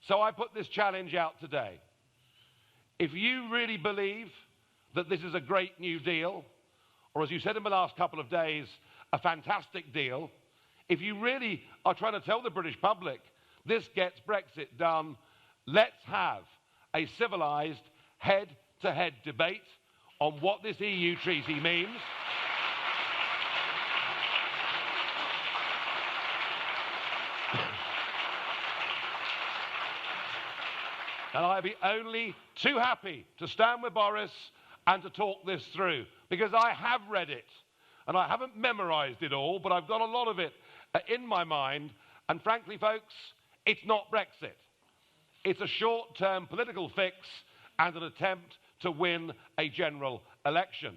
So I put this challenge out today. If you really believe that this is a great new deal, or as you said in the last couple of days, a fantastic deal, if you really are trying to tell the British public this gets Brexit done, let's have a civilised head-to-head debate on what this EU treaty means. And I'd be only too happy to stand with Boris and to talk this through, because I have read it. And I haven't memorised it all, but I've got a lot of it in my mind. And frankly, folks, it's not Brexit. It's a short-term political fix and an attempt to win a general election.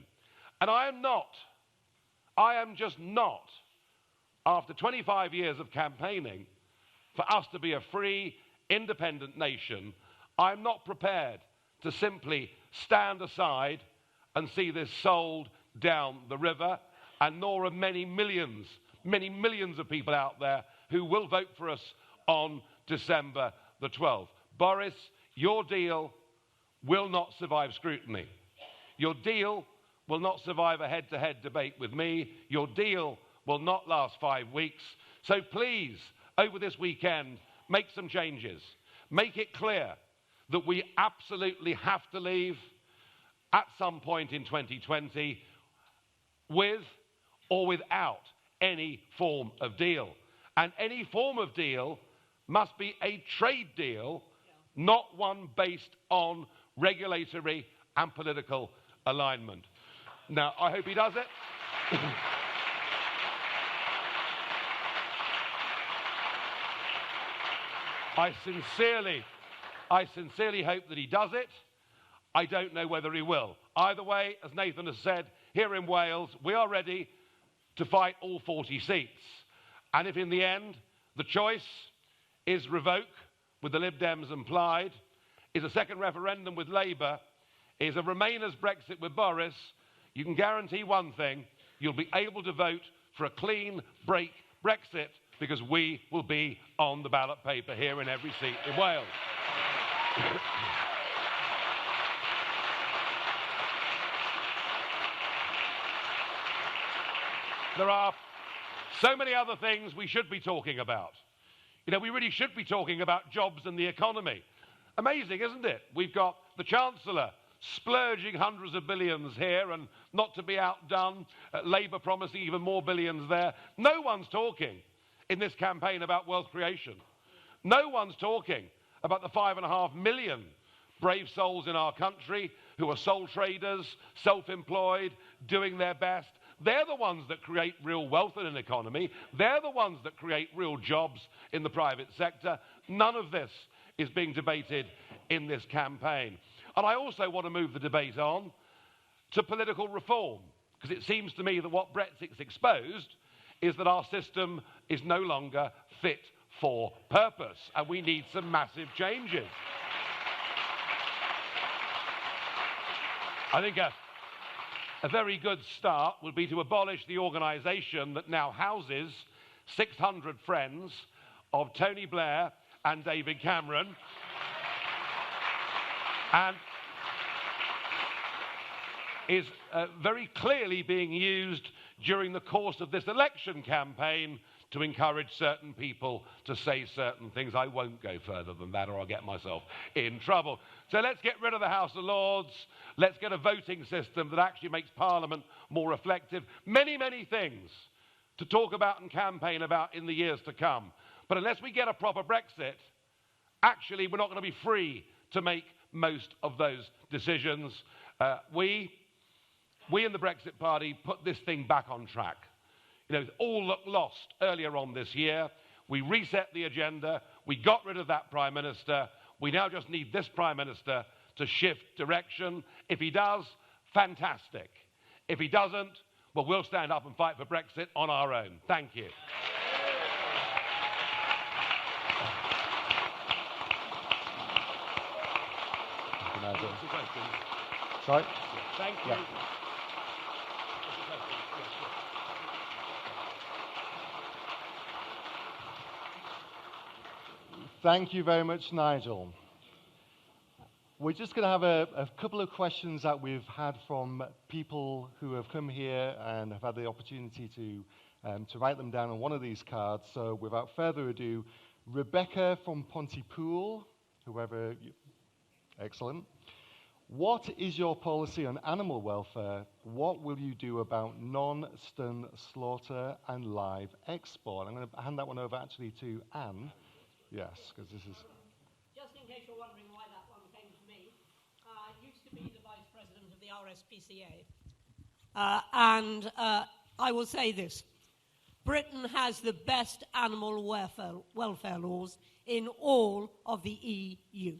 And I am just not, after 25 years of campaigning for us to be a free, independent nation, I'm not prepared to simply stand aside and see this sold down the river, and nor are many millions of people out there who will vote for us on December the 12th. Boris, your deal will not survive scrutiny. Your deal will not survive a head-to-head debate with me. Your deal will not last 5 weeks. So please, over this weekend, make some changes. Make it clear that we absolutely have to leave at some point in 2020 with or without any form of deal. And any form of deal must be a trade deal, not one based on regulatory and political alignment. Now, I hope he does it. I sincerely hope that he does it. I don't know whether he will. Either way, as Nathan has said, here in Wales, we are ready to fight all 40 seats. And if in the end the choice is revoke with the Lib Dems and Plaid, is a second referendum with Labour, is a Remainers Brexit with Boris, you can guarantee one thing: you'll be able to vote for a clean break Brexit, because we will be on the ballot paper here in every seat in Wales. There are so many other things we should be talking about. You know, we really should be talking about jobs and the economy. Amazing, isn't it? We've got the Chancellor splurging hundreds of billions here, and not to be outdone, Labour promising even more billions there. No one's talking in this campaign about wealth creation. No one's talking about the 5.5 million brave souls in our country who are sole traders, self-employed, doing their best. They're the ones that create real wealth in an economy. They're the ones that create real jobs in the private sector. None of this is being debated in this campaign. And I also want to move the debate on to political reform, because it seems to me that what Brexit's exposed is that our system is no longer fit for purpose, and we need some massive changes. I think a very good start would be to abolish the organisation that now houses 600 friends of Tony Blair and David Cameron, and is very clearly being used during the course of this election campaign to encourage certain people to say certain things. I won't go further than that or I'll get myself in trouble. So let's get rid of the House of Lords. Let's get a voting system that actually makes Parliament more reflective. Many, many things to talk about and campaign about in the years to come. But unless we get a proper Brexit, actually we're not going to be free to make most of those decisions. We in the Brexit Party put this thing back on track. You know, it all looked lost earlier on this year. We reset the agenda. We got rid of that Prime Minister. We now just need this Prime Minister to shift direction. If he does, fantastic. If he doesn't, well, we'll stand up and fight for Brexit on our own. Thank you. Sorry? Thank you. Yeah. Thank you very much, Nigel. We're just going to have a couple of questions that we've had from people who have come here and have had the opportunity to write them down on one of these cards. So without further ado, Rebecca from Pontypool, whoever you, excellent. What is your policy on animal welfare? What will you do about non-stun slaughter and live export? I'm going to hand that one over actually to Anne. Yes, because this is... Just in case you're wondering why that one came to me, I used to be the Vice President of the RSPCA. And I will say this. Britain has the best animal welfare laws in all of the EU.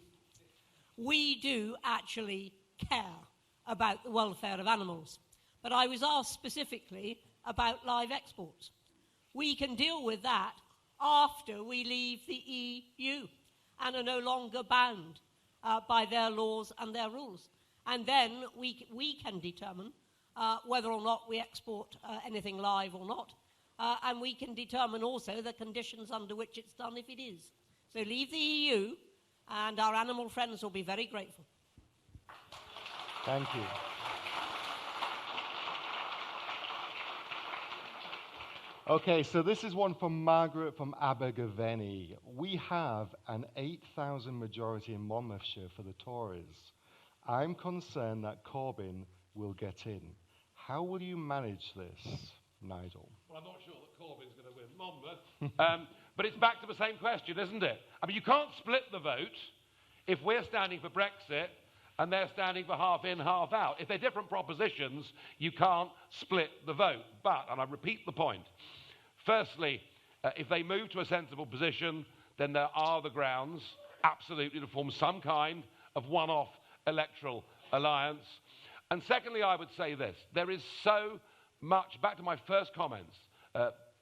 We do actually care about the welfare of animals. But I was asked specifically about live exports. We can deal with that after we leave the EU and are no longer bound by their laws and their rules. And then we can determine whether or not we export anything live or not. And we can determine also the conditions under which it's done if it is. So leave the EU, and our animal friends will be very grateful. Thank you. Okay, so this is one from Margaret from Abergavenny. We have an 8,000 majority in Monmouthshire for the Tories. I'm concerned that Corbyn will get in. How will you manage this, Nigel? Well, I'm not sure that Corbyn's going to win Monmouth. But it's back to the same question, isn't it? I mean, you can't split the vote if we're standing for Brexit and they're standing for half in, half out. If they're different propositions, you can't split the vote. But, and I repeat the point, firstly, if they move to a sensible position, then there are the grounds, absolutely, to form some kind of one-off electoral alliance. And secondly, I would say this. There is so much, back to my first comments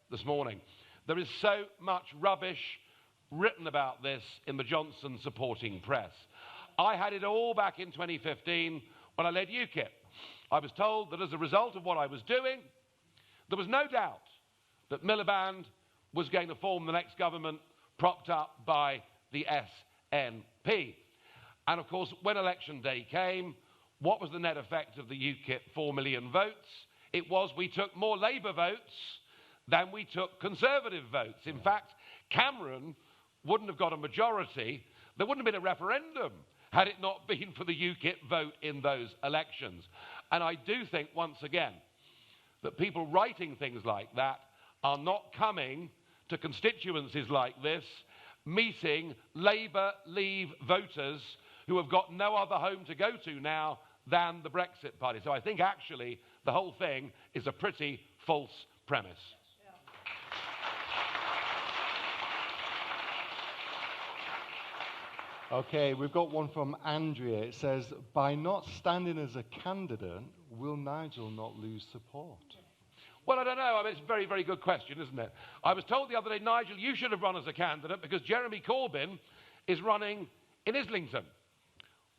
this morning, there is so much rubbish written about this in the Johnson supporting press. I had it all back in 2015 when I led UKIP. I was told that as a result of what I was doing, there was no doubt that Miliband was going to form the next government propped up by the SNP. And of course, when election day came, what was the net effect of the UKIP 4 million votes? It was we took more Labour votes than we took Conservative votes. In fact, Cameron wouldn't have got a majority. There wouldn't have been a referendum had it not been for the UKIP vote in those elections. And I do think, once again, that people writing things like that are not coming to constituencies like this, meeting Labour Leave voters who have got no other home to go to now than the Brexit Party. So I think actually the whole thing is a pretty false premise. Okay, we've got one from Andrea. It says, by not standing as a candidate, will Nigel not lose support? Well, I don't know. I mean, it's a very, very good question, isn't it? I was told the other day, Nigel, you should have run as a candidate because Jeremy Corbyn is running in Islington.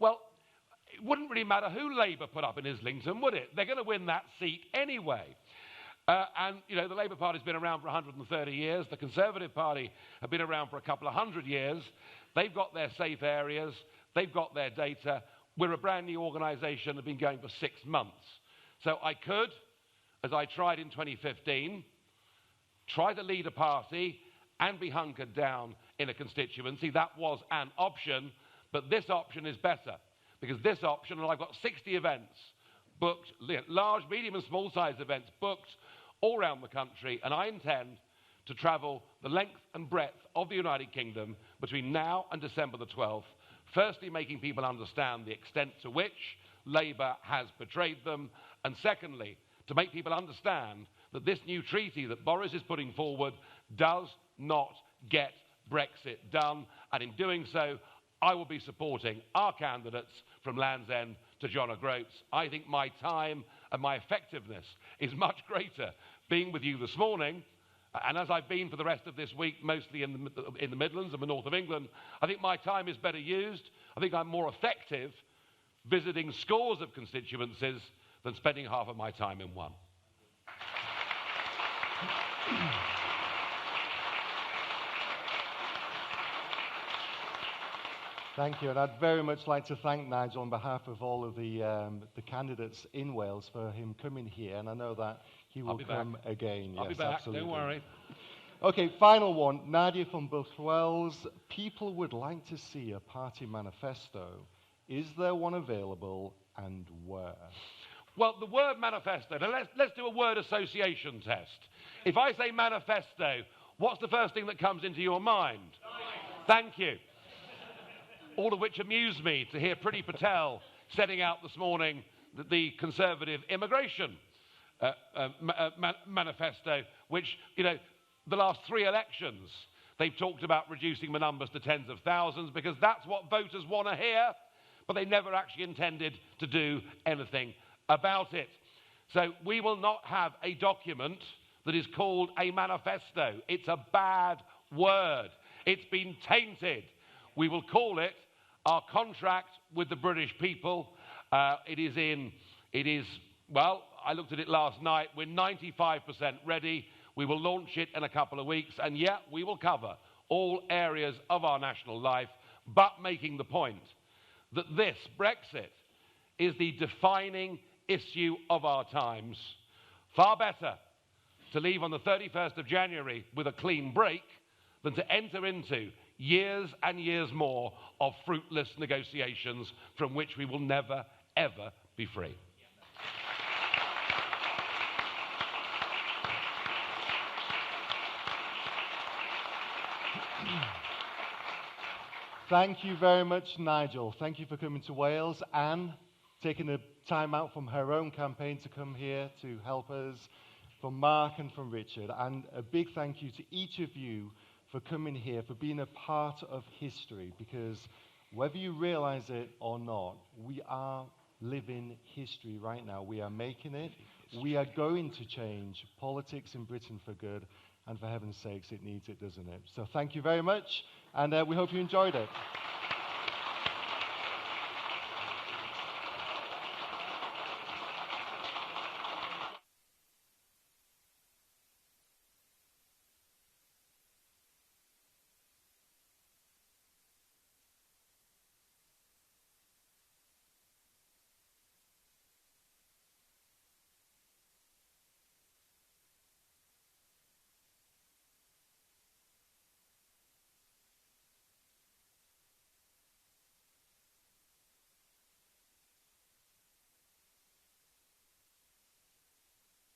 Well, it wouldn't really matter who Labour put up in Islington, would it? They're going to win that seat anyway. And, you know, the Labour Party's been around for 130 years. The Conservative Party have been around for a couple of hundred years. They've got their safe areas. They've got their data. We're a brand new organisation that have been going for 6 months. So I could, as I tried in 2015, try to lead a party and be hunkered down in a constituency. That was an option, but this option is better because this option, and I've got 60 events booked, large, medium and small size events booked all around the country, and I intend to travel the length and breadth of the United Kingdom between now and December the 12th, firstly making people understand the extent to which Labour has betrayed them, and secondly, to make people understand that this new treaty that Boris is putting forward does not get Brexit done, and in doing so, I will be supporting our candidates from Land's End to John O'Groats. I think my time and my effectiveness is much greater being with you this morning, and as I've been for the rest of this week, mostly in the Midlands and the north of England, I think my time is better used. I think I'm more effective visiting scores of constituencies than spending half of my time in one. Thank you, and I'd very much like to thank Nigel on behalf of all of the candidates in Wales for him coming here, and I know that he will come again. I'll be back, absolutely. Don't worry. Okay, final one. Nadia from Bush Wells. People would like to see a party manifesto. Is there one available, and where? Well, the word manifesto, now let's do a word association test. If I say manifesto, what's the first thing that comes into your mind? Thank you. All of which amused me to hear Priti Patel setting out this morning the Conservative immigration manifesto, which, you know, the last 3 elections, they've talked about reducing the numbers to tens of thousands because that's what voters want to hear, but they never actually intended to do anything about it. So we will not have a document that is called a manifesto. It's a bad word. It's been tainted. We will call it our contract with the British people. Well, I looked at it last night. We're 95% ready. We will launch it in a couple of weeks. And yet we will cover all areas of our national life, but making the point that this, Brexit, is the defining issue of our times. Far better to leave on the 31st of January with a clean break than to enter into years and years more of fruitless negotiations from which we will never, ever be free. Thank you very much, Nigel. Thank you for coming to Wales and taking the time out from her own campaign to come here to help us, from Mark and from Richard. And a big thank you to each of you for coming here, for being a part of history, because whether you realize it or not, we are living history right now. We are making it. We are going to change politics in Britain for good, and for heaven's sakes, it needs it, doesn't it? So thank you very much, and we hope you enjoyed it.